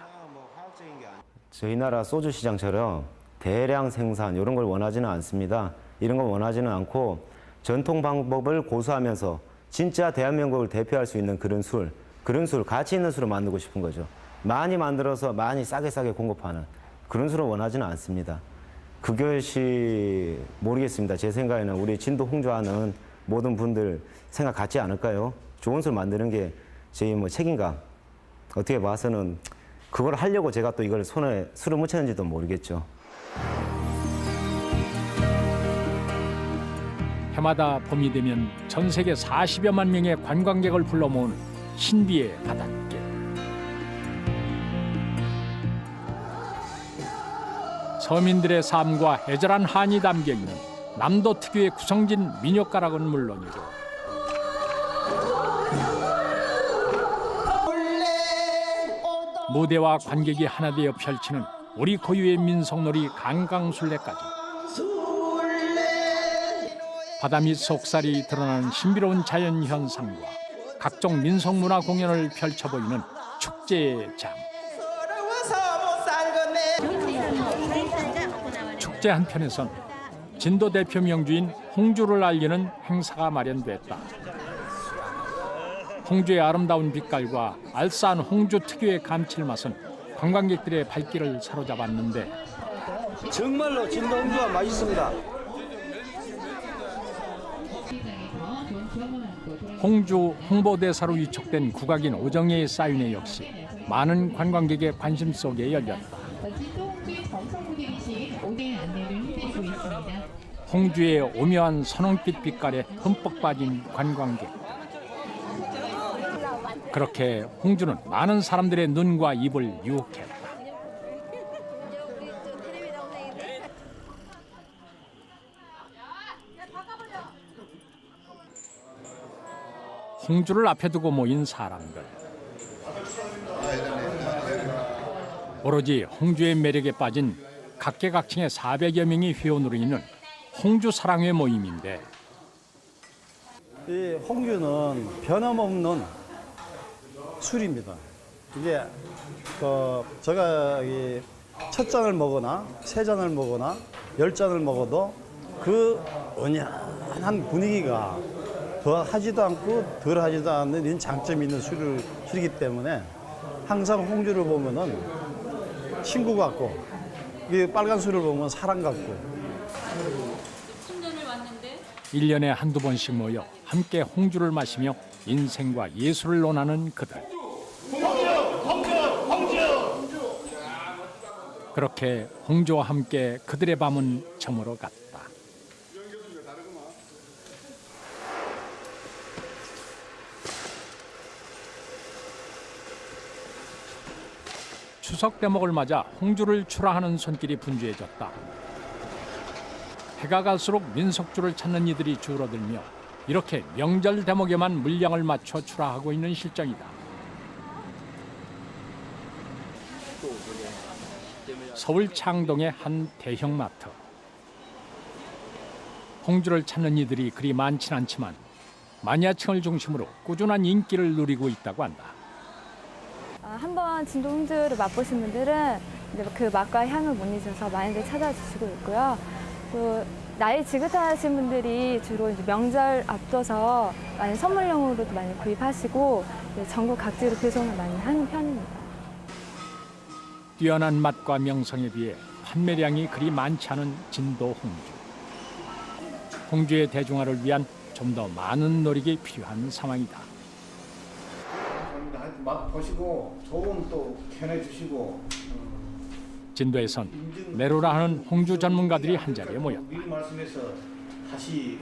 저희 나라 소주 시장처럼 대량 생산 이런 걸 원하지는 않습니다. 이런 걸 원하지는 않고 전통 방법을 고수하면서 진짜 대한민국을 대표할 수 있는 그런 술, 가치 있는 술을 만들고 싶은 거죠. 많이 만들어서 많이 싸게 공급하는 그런 술을 원하지는 않습니다. 그것이 모르겠습니다. 제 생각에는 우리 진도 홍주하는 모든 분들 생각 같지 않을까요? 좋은 술 만드는 게 저희 책임감. 어떻게 봐서는 그걸 하려고 제가 또 이걸 손에 술을 묻혔는지도 모르겠죠. 해마다 봄이 되면 전 세계 40여만 명의 관광객을 불러 모으는 신비의 바닷길. 서민들의 삶과 애절한 한이 담겨 있는 남도 특유의 구성진 민요가락은 물론이고 무대와 관객이 하나 되어 펼치는 우리 고유의 민속놀이 강강술래까지 바다 밑 속살이 드러나는 신비로운 자연 현상과 각종 민속문화 공연을 펼쳐 보이는 축제의 장. 축제 한편에선 진도 대표 명주인 홍주를 알리는 행사가 마련됐다. 홍주의 아름다운 빛깔과 알싸한 홍주 특유의 감칠맛은 관광객들의 발길을 사로잡았는데 정말로 진도 홍주가 맛있습니다. 홍주 홍보대사로 위촉된 국악인 오정혜의 사인회 역시 많은 관광객의 관심 속에 열렸다. 홍주의 오묘한 선홍빛 빛깔에 흠뻑 빠진 관광객. 그렇게 홍주는 많은 사람들의 눈과 입을 유혹했다. 홍주를 앞에 두고 모인 사람들. 오로지 홍주의 매력에 빠진 각계각층의 400여 명이 회원으로 있는 홍주 사랑회 모임인데, 이 홍주는 변함없는 술입니다. 이게 제가 첫 잔을 먹거나 세 잔을 먹거나 10잔을 먹어도 그 은연한 분위기가 더 하지도 않고 덜 하지도 않는 이런 장점이 있는 술이기 때문에 항상 홍주를 보면은 친구 같고, 이 빨간 술을 보면 사랑 같고. 1년에 한두 번씩 모여 함께 홍주를 마시며 인생과 예술을 논하는 그들. 그렇게 홍주와 함께 그들의 밤은 저물어 갔다. 추석 대목을 맞아 홍주를 출하하는 손길이 분주해졌다. 해가 갈수록 민속주를 찾는 이들이 줄어들며 이렇게 명절 대목에만 물량을 맞춰 출하하고 있는 실정이다. 서울 창동의 한 대형마트. 홍주를 찾는 이들이 그리 많진 않지만 마니아층을 중심으로 꾸준한 인기를 누리고 있다고 한다. 한번 진도 홍주를 맛보신 분들은 이제 그 맛과 향을 못 잊어서 많이들 찾아주시고 있고요. 또 나이 지긋하신 분들이 주로 이제 명절 앞둬서 많이 선물용으로도 많이 구입하시고 전국 각지로 배송을 많이 하는 편입니다. 뛰어난 맛과 명성에 비해 판매량이 그리 많지 않은 진도 홍주. 홍주의 대중화를 위한 좀 더 많은 노력이 필요한 상황이다. 맛 보시고 좋은 또 견해 주시고. 진도에선 내로라 하는 홍주 전문가들이 한자리에 모였다. 말씀해서 다시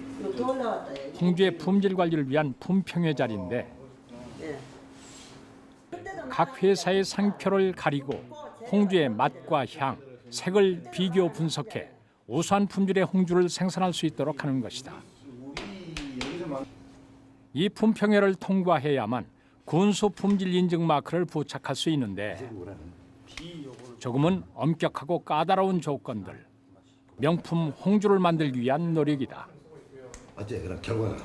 홍주의 품질 관리를 위한 품평회 자리인데, 각 회사의 상표를 가리고 홍주의 맛과 향, 색을 비교 분석해 우수한 품질의 홍주를 생산할 수 있도록 하는 것이다. 이 품평회를 통과해야만 군수 품질 인증 마크를 부착할 수 있는데, 조금은 엄격하고 까다로운 조건들, 명품 홍주를 만들기 위한 노력이다. 어째 그런 결과가?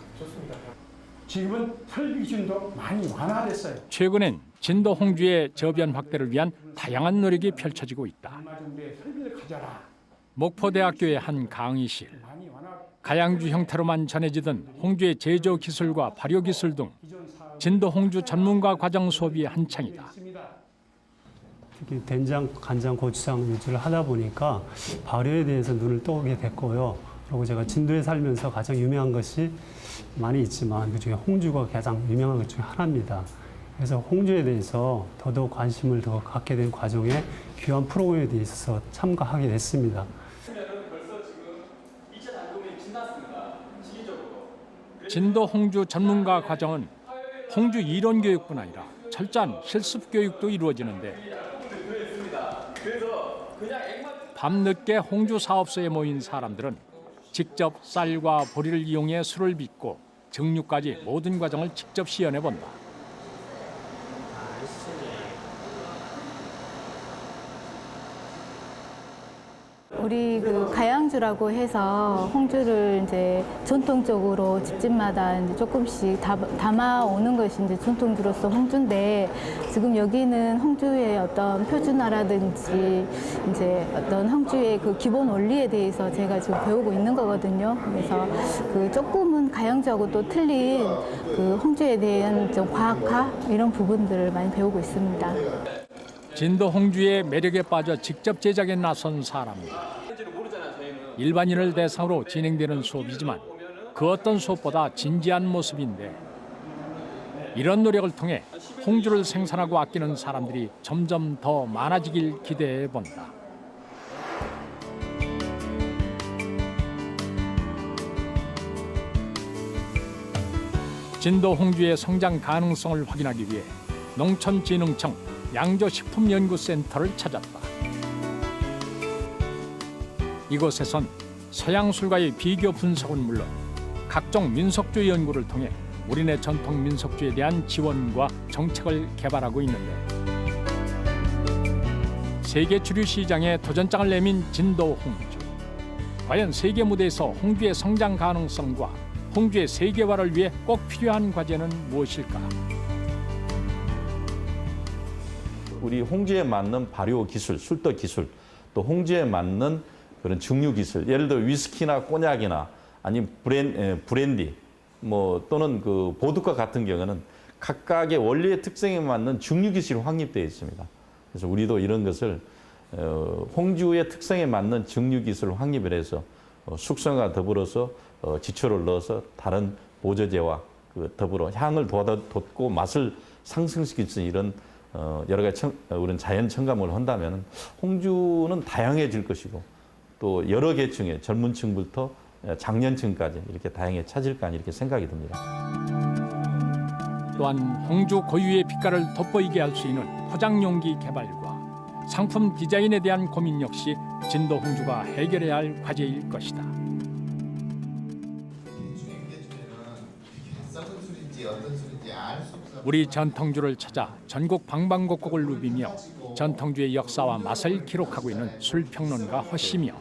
지금은 설비 기준도 많이 완화됐어요. 최근엔 진도 홍주의 저변 확대를 위한 다양한 노력이 펼쳐지고 있다. 목포대학교의 한 강의실, 가양주 형태로만 전해지던 홍주의 제조 기술과 발효 기술 등 진도 홍주 전문가 과정 수업이 한창이다. 특히 된장, 간장, 고추장 위주로 하다 보니까 발효에 대해서 눈을 뜨게 됐고요. 그리고 제가 진도에 살면서 가장 유명한 것이 많이 있지만 그중에 홍주가 가장 유명한 것 중에 하나입니다. 그래서 홍주에 대해서 더더욱 관심을 더 갖게 된 과정에 귀한 프로그램에 대해서 참가하게 됐습니다. 진도 홍주 전문가 과정은 홍주 이론 교육뿐 아니라 철저한 실습 교육도 이루어지는데, 밤늦게 홍주 사업소에 모인 사람들은 직접 쌀과 보리를 이용해 술을 빚고 증류까지 모든 과정을 직접 시연해 본다. 우리 그 가양주라고 해서 홍주를 이제 전통적으로 집집마다 이제 조금씩 담아 오는 것이 이제 전통주로서 홍주인데, 지금 여기는 홍주의 어떤 표준화라든지 이제 어떤 홍주의 그 기본 원리에 대해서 제가 지금 배우고 있는 거거든요. 그래서 그 조금은 가양주하고 또 틀린 그 홍주에 대한 좀 과학화 이런 부분들을 많이 배우고 있습니다. 진도 홍주의 매력에 빠져 직접 제작에 나선 사람들. 일반인을 대상으로 진행되는 수업이지만 그 어떤 수업보다 진지한 모습인데, 이런 노력을 통해 홍주를 생산하고 아끼는 사람들이 점점 더 많아지길 기대해 본다. 진도 홍주의 성장 가능성을 확인하기 위해 농촌진흥청 양조식품연구센터를 찾았다. 이곳에선 서양술과의 비교 분석은 물론 각종 민속주 연구를 통해 우리네 전통 민속주에 대한 지원과 정책을 개발하고 있는데, 세계 주류 시장에 도전장을 내민 진도 홍주. 과연 세계 무대에서 홍주의 성장 가능성과 홍주의 세계화를 위해 꼭 필요한 과제는 무엇일까? 우리 홍주에 맞는 발효 기술, 술도 기술, 또 홍주에 맞는 그런 증류 기술, 예를 들어 위스키나 꼬냑이나 아니면 브랜디, 또는 그 보드카 같은 경우는 각각의 원리의 특성에 맞는 증류 기술이 확립되어 있습니다. 그래서 우리도 이런 것을 홍주의 특성에 맞는 증류 기술을 확립을 해서 숙성과 더불어서 지초를 넣어서 다른 보조제와 더불어 향을 돋고 맛을 상승시킬 수 있는 이런 여러 가지 우리는 자연 첨가물을 한다면 홍주는 다양해질 것이고, 또 여러 계층의 젊은 층부터 장년층까지 이렇게 다양해져질까 이렇게 생각이 듭니다. 또한 홍주 고유의 빛깔을 돋보이게 할 수 있는 포장 용기 개발과 상품 디자인에 대한 고민 역시 진도 홍주가 해결해야 할 과제일 것이다. 우리 전통주를 찾아 전국 방방곡곡을 누비며 전통주의 역사와 맛을 기록하고 있는 술평론가 허시며,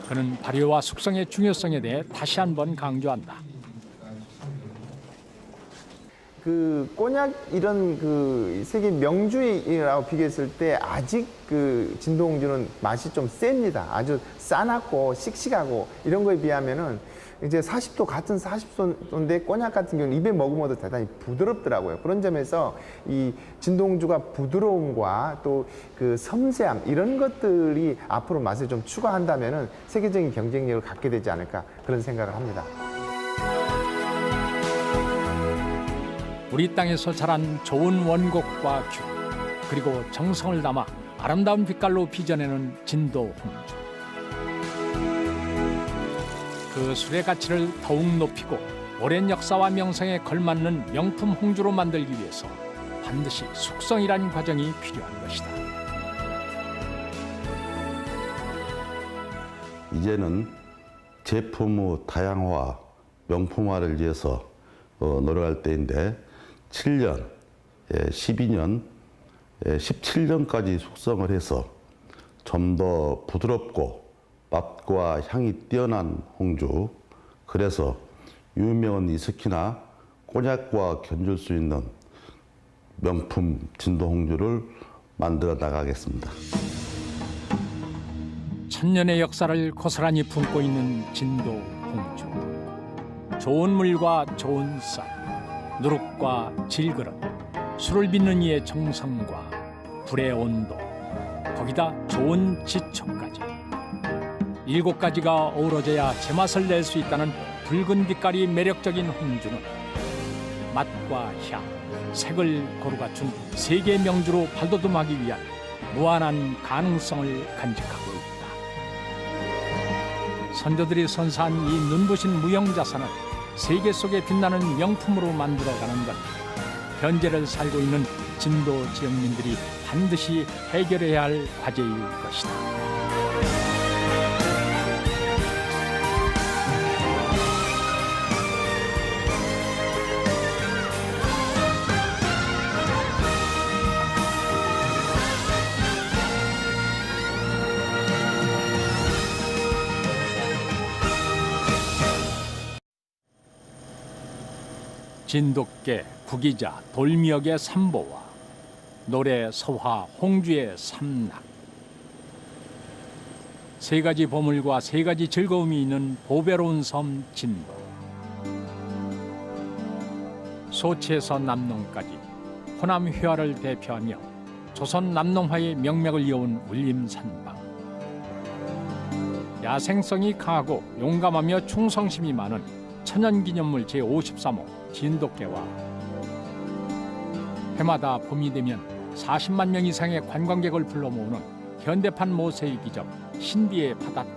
그는 발효와 숙성의 중요성에 대해 다시 한번 강조한다. 그 꼬냑 이런 그 세계 명주라고 비교했을 때 아직 그 진도 홍주는 맛이 좀 셉니다. 아주 싸납고 씩씩하고 이런 거에 비하면은 이제 40도 같은 40도인데 꼬냑 같은 경우는 입에 머금어도 대단히 부드럽더라고요. 그런 점에서 이 진도 홍주가 부드러움과 또 그 섬세함 이런 것들이 앞으로 맛을 좀 추가한다면은 세계적인 경쟁력을 갖게 되지 않을까 그런 생각을 합니다. 우리 땅에서 자란 좋은 원곡과 귤, 그리고 정성을 담아 아름다운 빛깔로 빚어내는 진도 홍주. 그 술의 가치를 더욱 높이고 오랜 역사와 명성에 걸맞는 명품 홍주로 만들기 위해서 반드시 숙성이란 과정이 필요한 것이다. 이제는 제품의 다양화, 명품화를 위해서 노력할 때인데 7년, 12년, 17년까지 숙성을 해서 좀 더 부드럽고 맛과 향이 뛰어난 홍주, 그래서 유명한 위스키나 꼬냑과 견줄 수 있는 명품 진도 홍주를 만들어 나가겠습니다. 천년의 역사를 고스란히 품고 있는 진도 홍주. 좋은 물과 좋은 쌀, 누룩과 질그릇, 술을 빚는 이의 정성과 불의 온도, 거기다 좋은 지초까지. 7가지가 어우러져야 제맛을 낼 수 있다는 붉은 빛깔이 매력적인 홍주는 맛과 향, 색을 고루 갖춘 세계 명주로 발돋움하기 위한 무한한 가능성을 간직하고 있다. 선조들이 선사한 이 눈부신 무형자산을 세계 속에 빛나는 명품으로 만들어가는 것, 현재를 살고 있는 진도 지역민들이 반드시 해결해야 할 과제일 것이다. 진돗개, 구기자, 돌미역의 삼보와 노래, 서화, 홍주의 삼락. 3가지 보물과 3가지 즐거움이 있는 보배로운 섬 진도. 소치에서 남농까지 호남 회화를 대표하며 조선 남농화의 명맥을 이어온 울림산방. 야생성이 강하고 용감하며 충성심이 많은 천연기념물 제53호 진돗개와 해마다 봄이 되면 40만 명 이상의 관광객을 불러 모으는 현대판 모세의 기적 신비의 바닷길.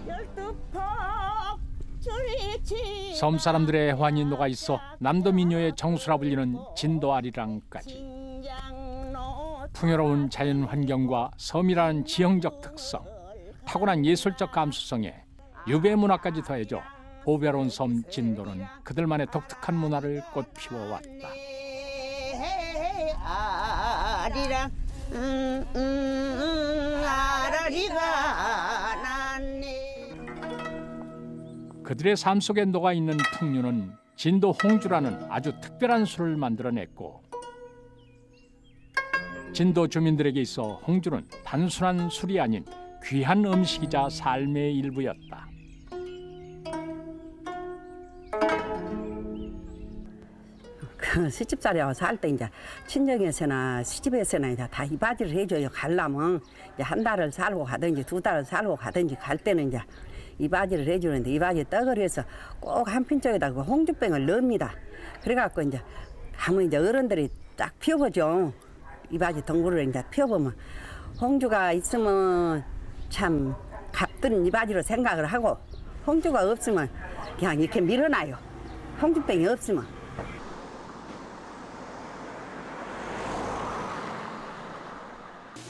12폭 줄이 섬 사람들의 애환이 녹아 있어 남도 민요의 정수라 불리는 진도 아리랑까지. 풍요로운 자연 환경과 섬이라는 지형적 특성, 타고난 예술적 감수성에 유배 문화까지 더해져 보배로운 섬 진도는 그들만의 독특한 문화를 꽃피워왔다. 아리랑 아라리가 났네. 그들의 삶 속에 녹아있는 풍류는 진도 홍주라는 아주 특별한 술을 만들어냈고, 진도 주민들에게 있어 홍주는 단순한 술이 아닌 귀한 음식이자 삶의 일부였다. 시집살이하고 살 때 이제 친정에서나 시집에서나 이제 다 이바지를 해줘요. 가려면 이제 한 달을 살고 가든지 두 달을 살고 가든지 갈 때는 이제 이바지를 해주는데 이바지 떡을 해서 꼭 한 핀 쪽에다 그 홍주병을 넣습니다. 그래갖고 이제 가면 이제 어른들이 딱 피워보죠. 이바지 덩굴을 이제 피워보면 홍주가 있으면 참 값드는 이바지로 생각을 하고 홍주가 없으면 그냥 이렇게 밀어놔요. 홍주병이 없으면.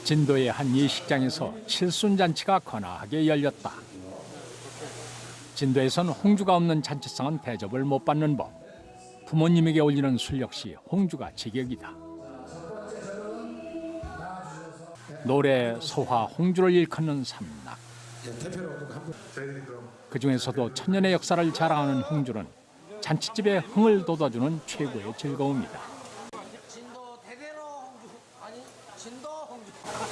진도의 한 예식장에서 칠순잔치가 거나하게 열렸다. 진도에선 홍주가 없는 잔치상은 대접을 못 받는 법. 부모님에게 올리는 술 역시 홍주가 제격이다. 노래, 소화, 홍주를 일컫는 삼락. 그중에서도 천년의 역사를 자랑하는 홍주는 잔치집에 흥을 돋아주는 최고의 즐거움이다.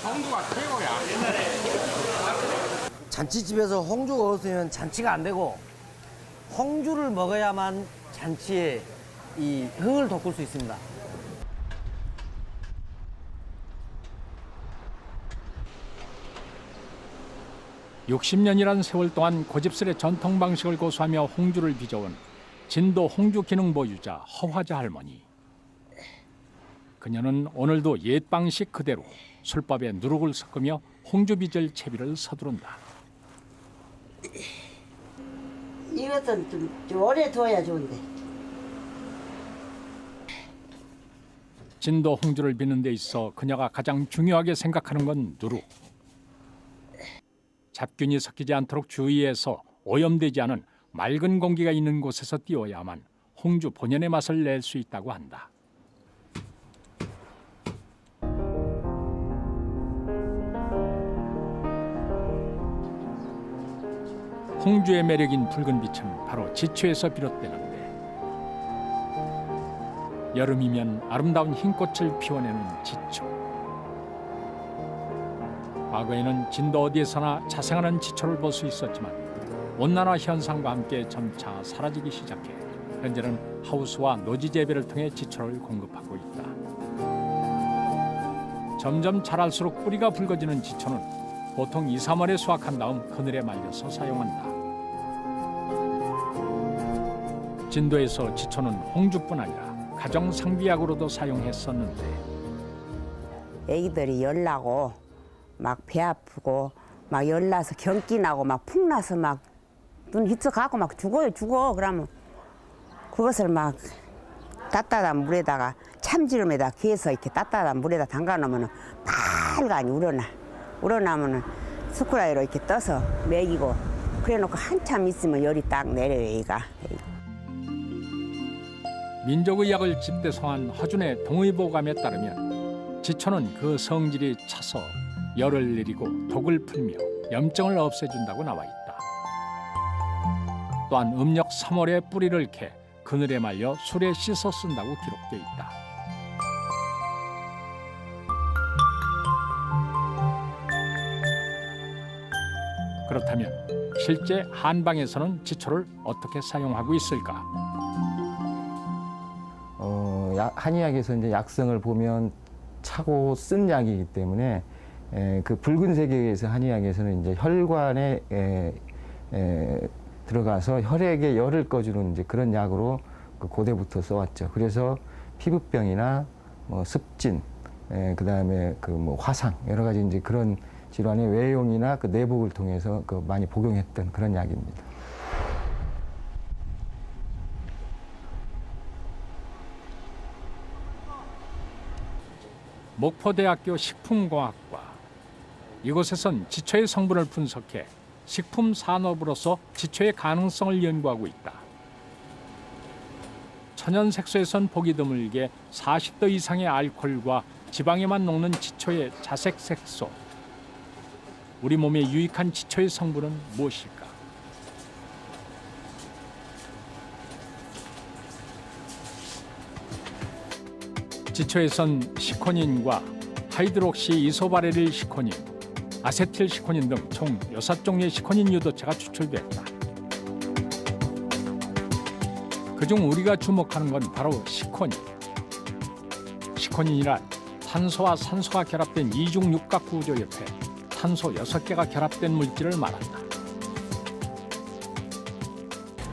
홍주가 최고야. 잔치집에서 홍주가 없으면 잔치가 안 되고 홍주를 먹어야만 잔치에 이 흥을 돋굴 수 있습니다. (60년이란) 세월 동안 고집스레 전통 방식을 고수하며 홍주를 빚어온 진도 홍주 기능 보유자 허화자 할머니. 그녀는 오늘도 옛 방식 그대로 술밥에 누룩을 섞으며 홍주 빚을 채비를 서두른다. 이것은 좀 오래 둬야 좋은데. 진도 홍주를 빚는 데 있어 그녀가 가장 중요하게 생각하는 건 누룩. 잡균이 섞이지 않도록 주의해서 오염되지 않은 맑은 공기가 있는 곳에서 띄워야만 홍주 본연의 맛을 낼 수 있다고 한다. 홍주의 매력인 붉은 빛은 바로 지초에서 비롯되는데, 여름이면 아름다운 흰꽃을 피워내는 지초. 과거에는 진도 어디에서나 자생하는 지초를 볼 수 있었지만 온난화 현상과 함께 점차 사라지기 시작해 현재는 하우스와 노지 재배를 통해 지초를 공급하고 있다. 점점 자랄수록 뿌리가 붉어지는 지초는 보통 2, 3월에 수확한 다음 그늘에 말려서 사용한다. 진도에서 지초는 홍주뿐 아니라 가정 상비약으로도 사용했었는데, 애기들이 열나고 막 배 아프고 막 열나서 경기 나고 막 푹 나서 막 눈 희석하고 막 죽어. 그러면 그것을 막 따뜻한 물에다가 참기름에다 개서 이렇게 따뜻한 물에다 담가 놓으면 빨간이 우러나면은 스쿠라이로 이렇게 떠서 먹이고, 그래 놓고 한참 있으면 열이 딱 내려요. 얘가. 민족의학을 집대성한 허준의 동의보감에 따르면 지초는 그 성질이 차서 열을 내리고 독을 풀며 염증을 없애준다고 나와 있다. 또한 음력 3월에 뿌리를 캐 그늘에 말려 술에 씻어 쓴다고 기록돼 있다. 그렇다면 실제 한방에서는 지초를 어떻게 사용하고 있을까? 한의학에서 이제 약성을 보면 차고 쓴 약이기 때문에 그 붉은색에 의해서 한의학에서는 이제 혈관에 들어가서 혈액의 열을 꺼주는 이제 그런 약으로 그 고대부터 써왔죠. 그래서 피부병이나 뭐 습진, 그다음에 그 뭐 화상 여러 가지 이제 그런 질환의 외용이나 그 내복을 통해서 그 많이 복용했던 그런 약입니다. 목포대학교 식품공학과. 이곳에선 지초의 성분을 분석해 식품 산업으로서 지초의 가능성을 연구하고 있다. 천연 색소에선 보기 드물게 40도 이상의 알코올과 지방에만 녹는 지초의 자색 색소. 우리 몸에 유익한 지초의 성분은 무엇일까? 지초에선 시코닌과 하이드록시 이소바레릴 시코닌, 아세틸 시코닌 등 총 6종류의 시코닌 유도체가 추출됐다. 그중 우리가 주목하는 건 바로 시코닌. 시코닌이란 탄소와 산소가 결합된 이중 육각 구조 옆에 탄소 6개가 결합된 물질을 말한다.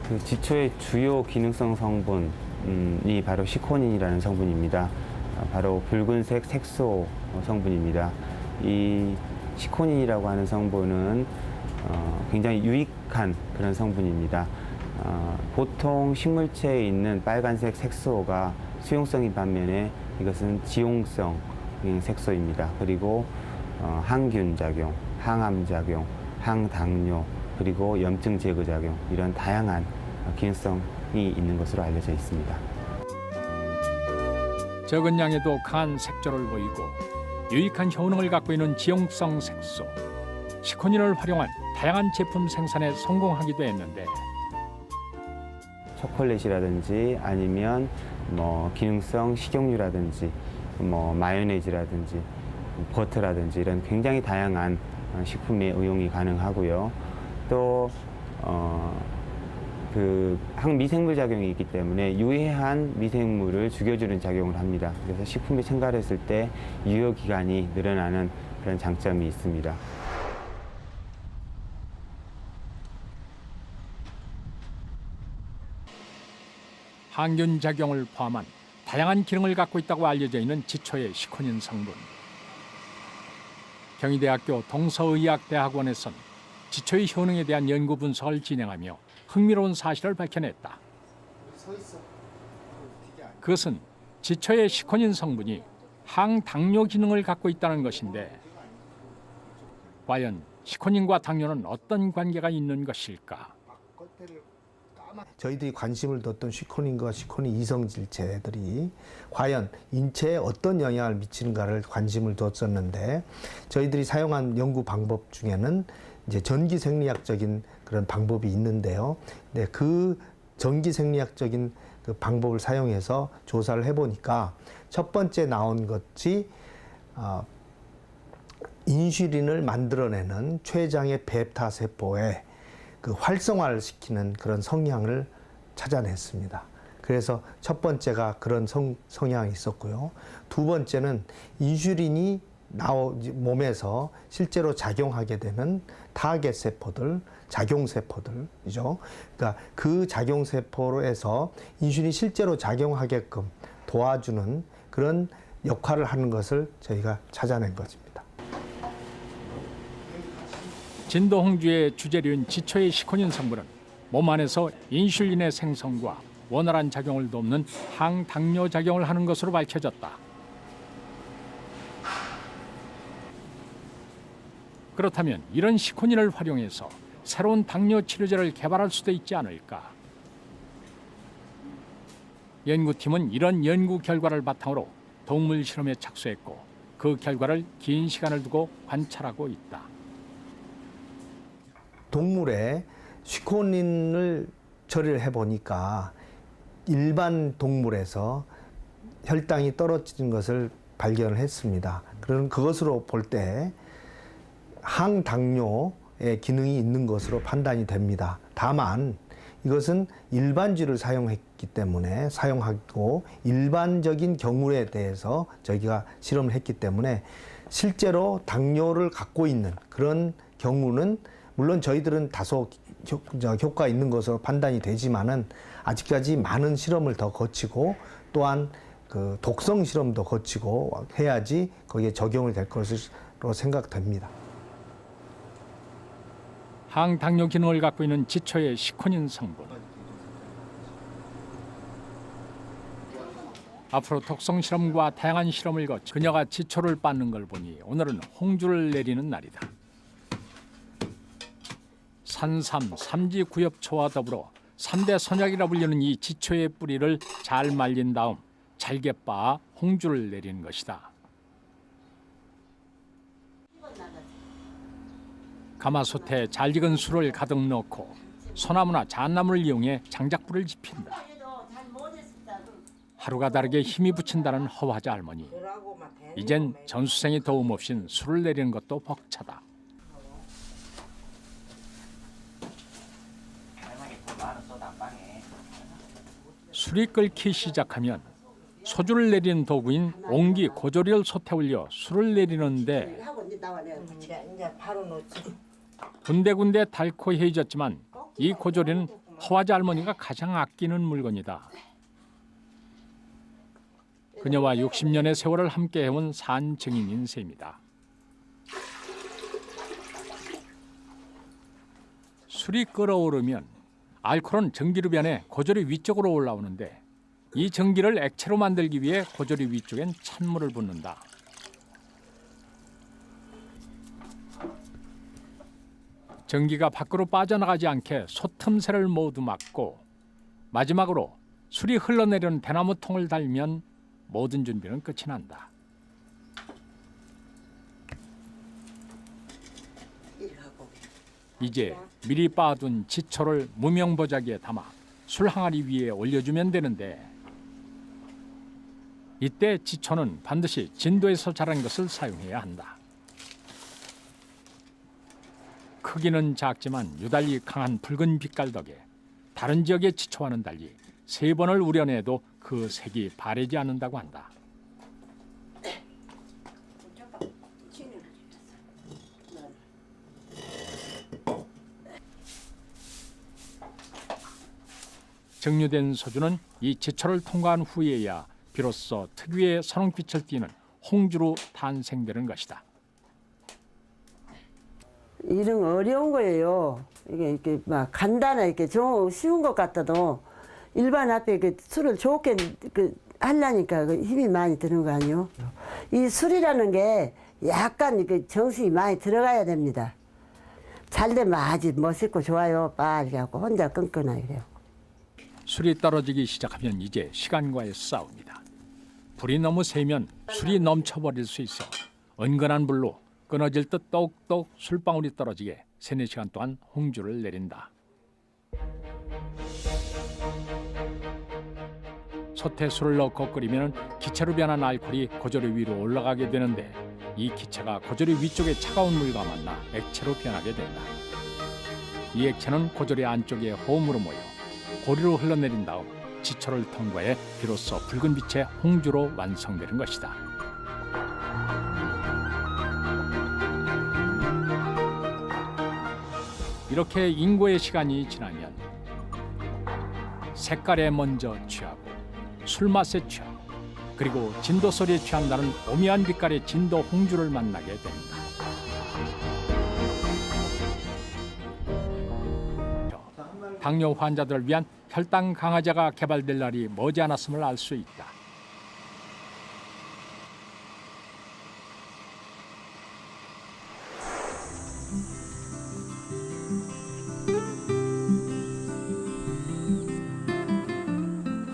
그 지초의 주요 기능성 성분이 바로 시코닌이라는 성분입니다. 바로 붉은색 색소 성분입니다. 이 시코닌이라고 하는 성분은 굉장히 유익한 그런 성분입니다. 보통 식물체에 있는 빨간색 색소가 수용성인 반면에 이것은 지용성 색소입니다. 그리고 항균 작용, 항암 작용, 항당뇨, 그리고 염증 제거 작용, 이런 다양한 기능성이 있는 것으로 알려져 있습니다. 적은 양에도 강한 색조를 보이고 유익한 효능을 갖고 있는 지용성 색소. 시코닌을 활용한 다양한 제품 생산에 성공하기도 했는데, 초콜릿이라든지 아니면 기능성 식용유라든지 마요네즈라든지 버터라든지 이런 굉장히 다양한 식품에 응용이 가능하고요. 또 그 항미생물 작용이 있기 때문에 유해한 미생물을 죽여주는 작용을 합니다. 그래서 식품에 첨가했을 때 유효 기간이 늘어나는 그런 장점이 있습니다. 항균 작용을 포함한 다양한 기능을 갖고 있다고 알려져 있는 지초의 시코닌 성분. 경희대학교 동서의학대학원에선 지초의 효능에 대한 연구 분석을 진행하며 흥미로운 사실을 밝혀냈다. 그것은 지초의 시코닌 성분이 항당뇨 기능을 갖고 있다는 것인데, 과연 시코닌과 당뇨는 어떤 관계가 있는 것일까? 저희들이 관심을 뒀던 시코닌과 시코닌 이성질체들이 과연 인체에 어떤 영향을 미치는가를 관심을 뒀었는데, 저희들이 사용한 연구 방법 중에는 이제 전기 생리학적인 그런 방법이 있는데요. 네, 그 전기 생리학적인 그 방법을 사용해서 조사를 해보니까 첫 번째 나온 것이 인슐린을 만들어내는 췌장의 베타 세포에 그 활성화를 시키는 그런 성향을 찾아냈습니다. 그래서 첫 번째가 그런 성향이 있었고요. 두 번째는 인슐린이 몸에서 실제로 작용하게 되는 타겟 세포들, 작용 세포들이죠. 그러니까 그 작용 세포로해서 인슐린이 실제로 작용하게끔 도와주는 그런 역할을 하는 것을 저희가 찾아낸 것입니다. 진도홍주의 주재료인 지초의 시코닌 성분은 몸 안에서 인슐린의 생성과 원활한 작용을 돕는 항당뇨 작용을 하는 것으로 밝혀졌다. 그렇다면 이런 시코닌을 활용해서 새로운 당뇨 치료제를 개발할 수도 있지 않을까? 연구팀은 이런 연구 결과를 바탕으로 동물 실험에 착수했고, 그 결과를 긴 시간을 두고 관찰하고 있다. 동물에 시코닌을 처리를 해보니까 일반 동물에서 혈당이 떨어지는 것을 발견을 했습니다. 그런 그것으로 볼 때 항당뇨의 기능이 있는 것으로 판단이 됩니다. 다만 이것은 일반주를 사용하고 일반적인 경우에 대해서 저희가 실험을 했기 때문에 실제로 당뇨를 갖고 있는 그런 경우는 물론 저희들은 다소 효과 있는 것으로 판단이 되지만은 아직까지 많은 실험을 더 거치고 또한 그 독성 실험도 거치고 해야지 거기에 적용이 될 것으로 생각됩니다. 항당뇨 기능을 갖고 있는 지초의 시코닌 성분. 앞으로 독성 실험과 다양한 실험을 거쳐 그녀가 지초를 빻는 걸 보니 오늘은 홍주를 내리는 날이다. 산삼, 삼지, 구엽초와 더불어 3대 선약이라 불리는 이 지초의 뿌리를 잘 말린 다음 잘게 빻아 홍주를 내리는 것이다. 가마솥에 잘 익은 술을 가득 넣고 소나무나 잣나무를 이용해 장작불을 지핀다. 하루가 다르게 힘이 붙인다는 허화자 할머니. 이젠 전수생의 도움 없인 술을 내리는 것도 벅차다. 술이 끓기 시작하면 소주를 내리는 도구인 옹기 고조리를 솥에 올려 술을 내리는데 군데군데 달코해졌지만 이 고조리는 허화자 할머니가 가장 아끼는 물건이다. 그녀와 60년의 세월을 함께 해온 산 증인인 셈이다. 술이 끓어오르면 알코올은 전기로 변해 고조리 위쪽으로 올라오는데 이 전기를 액체로 만들기 위해 고조리 위쪽엔 찬물을 붓는다. 전기가 밖으로 빠져나가지 않게 솥틈새를 모두 막고 마지막으로 술이 흘러내리는 대나무 통을 달면 모든 준비는 끝이 난다. 이제 미리 빻아둔 지초를 무명보자기에 담아 술 항아리 위에 올려주면 되는데 이때 지초는 반드시 진도에서 자란 것을 사용해야 한다. 크기는 작지만 유달리 강한 붉은 빛깔 덕에 다른 지역의 지초와는 달리 3번을 우려내도 그 색이 바래지 않는다고 한다. 증류된 소주는 이 지초를 통과한 후에야 비로소 특유의 선홍빛을 띠는 홍주로 탄생되는 것이다. 이런 어려운 거예요. 이게 이렇게 막 간단하게 이렇게 쉬운 것 같아도 일반 앞에 그 술을 좋게 하려니까 힘이 많이 드는 거 아니에요? 이 술이라는 게 약간 이렇게 정신이 많이 들어가야 됩니다. 잘 되면 아주 멋있고 좋아요. 빨리 하고 혼자 끈끈하게 이래요. 술이 떨어지기 시작하면 이제 시간과의 싸움이다. 불이 너무 세면 술이 넘쳐버릴 수 있어 은근한 불로 끊어질 듯 똑똑 술방울이 떨어지게 3-4시간 동안 홍주를 내린다. 솥에 술을 넣고 끓이면 기체로 변한 알코올이 고조리 위로 올라가게 되는데 이 기체가 고조리 위쪽에 차가운 물과 만나 액체로 변하게 된다. 이 액체는 고조리 안쪽에 호음으로 모여 고리로 흘러내린 다음 지초를 통과해 비로소 붉은 빛의 홍주로 완성되는 것이다. 이렇게 인고의 시간이 지나면 색깔에 먼저 취하고 술맛에 취하고 그리고 진도 소리에 취한다는 오묘한 빛깔의 진도 홍주를 만나게 됩니다. 당뇨 환자들을 위한 혈당 강화제가 개발될 날이 머지않았음을 알 수 있다.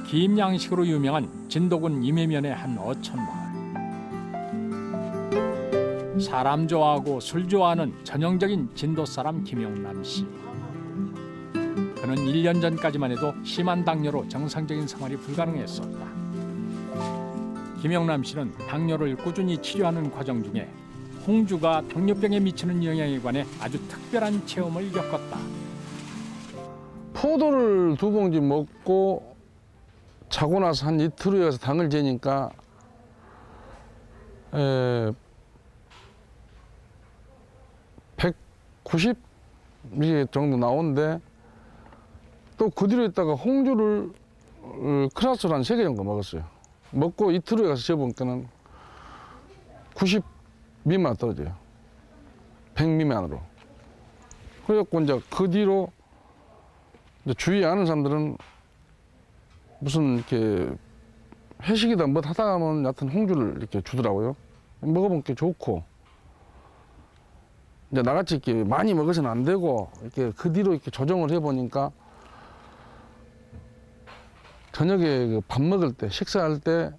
긴 양식으로 유명한 진도군 임해면의 한 어촌마을. 사람 좋아하고 술 좋아하는 전형적인 진도 사람 김용남 씨. 그는 1년 전까지만 해도 심한 당뇨로 정상적인 생활이 불가능했었다. 김용남 씨는 당뇨를 꾸준히 치료하는 과정 중에 홍주가 당뇨병에 미치는 영향에 관해 아주 특별한 체험을 겪었다. 포도를 2봉지 먹고 자고 나서 한 이틀 후에 가서 당을 재니까 190 정도 나오는데 또 그 뒤로 있다가 홍주를 크라스를 한 3개 정도 먹었어요. 먹고 이틀 후에 가서 재보니까는 90 미만 떨어져요. 100 미만으로. 그래갖고 이제 그 뒤로 이제 주위에 아는 사람들은 무슨 이렇게 회식이다 뭐 하다 가면 여하튼 홍주를 이렇게 주더라고요. 먹어보면 게 좋고. 이제 나같이 이렇게 많이 먹어서는 안 되고 이렇게 그 뒤로 이렇게 조정을 해보니까 저녁에 밥 먹을 때, 식사할 때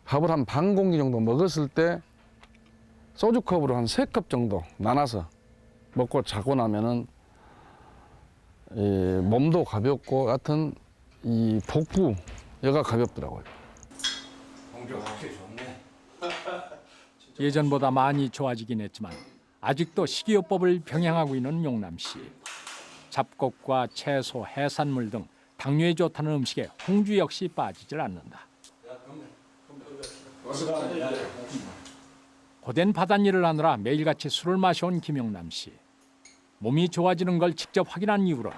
밥을 한 반 공기 정도 먹었을 때 소주컵으로 한 3컵 정도 나눠서 먹고 자고 나면은 몸도 가볍고 여하튼 이 복부 여가 가볍더라고요. 홍주가 확실히 좋네. 예전보다 많이 좋아지긴 했지만 아직도 식이요법을 병행하고 있는 용남 씨. 잡곡과 채소, 해산물 등 당뇨에 좋다는 음식에 홍주 역시 빠지질 않는다. 고된 바닷일을 하느라 매일같이 술을 마셔온 김용남 씨. 몸이 좋아지는 걸 직접 확인한 이후로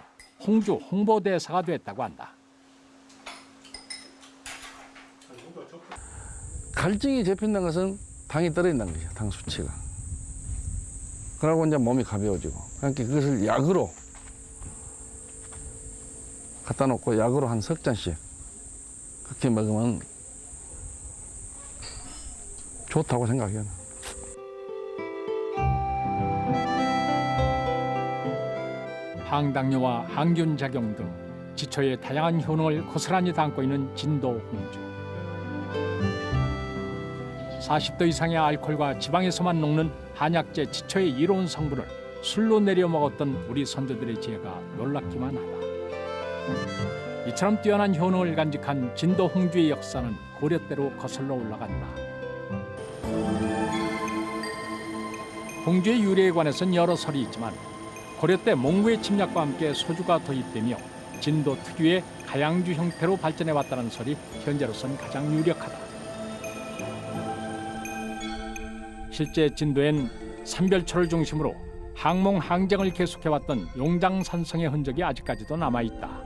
홍주 홍보대사가 됐다고 한다. 갈증이 잡힌다는 것은 당이 떨어진다는 거죠. 당 수치가. 그러고 이제 몸이 가벼워지고. 그러니까 그것을 약으로 갖다 놓고 약으로 한 석 잔씩 그렇게 먹으면 좋다고 생각해요. 항당뇨와 항균 작용 등 지초의 다양한 효능을 고스란히 담고 있는 진도 홍주. 40도 이상의 알코올과 지방에서만 녹는 한약재 지초의 이로운 성분을 술로 내려 먹었던 우리 선조들의 지혜가 놀랍기만 하다. 이처럼 뛰어난 효능을 간직한 진도 홍주의 역사는 고려때로 거슬러 올라간다. 홍주의 유래에 관해서는 여러 설이 있지만 고려 때 몽고의 침략과 함께 소주가 도입되며 진도 특유의 가양주 형태로 발전해왔다는 설이 현재로서는 가장 유력하다. 실제 진도엔 삼별초를 중심으로 항몽 항쟁을 계속해왔던 용장산성의 흔적이 아직까지도 남아있다.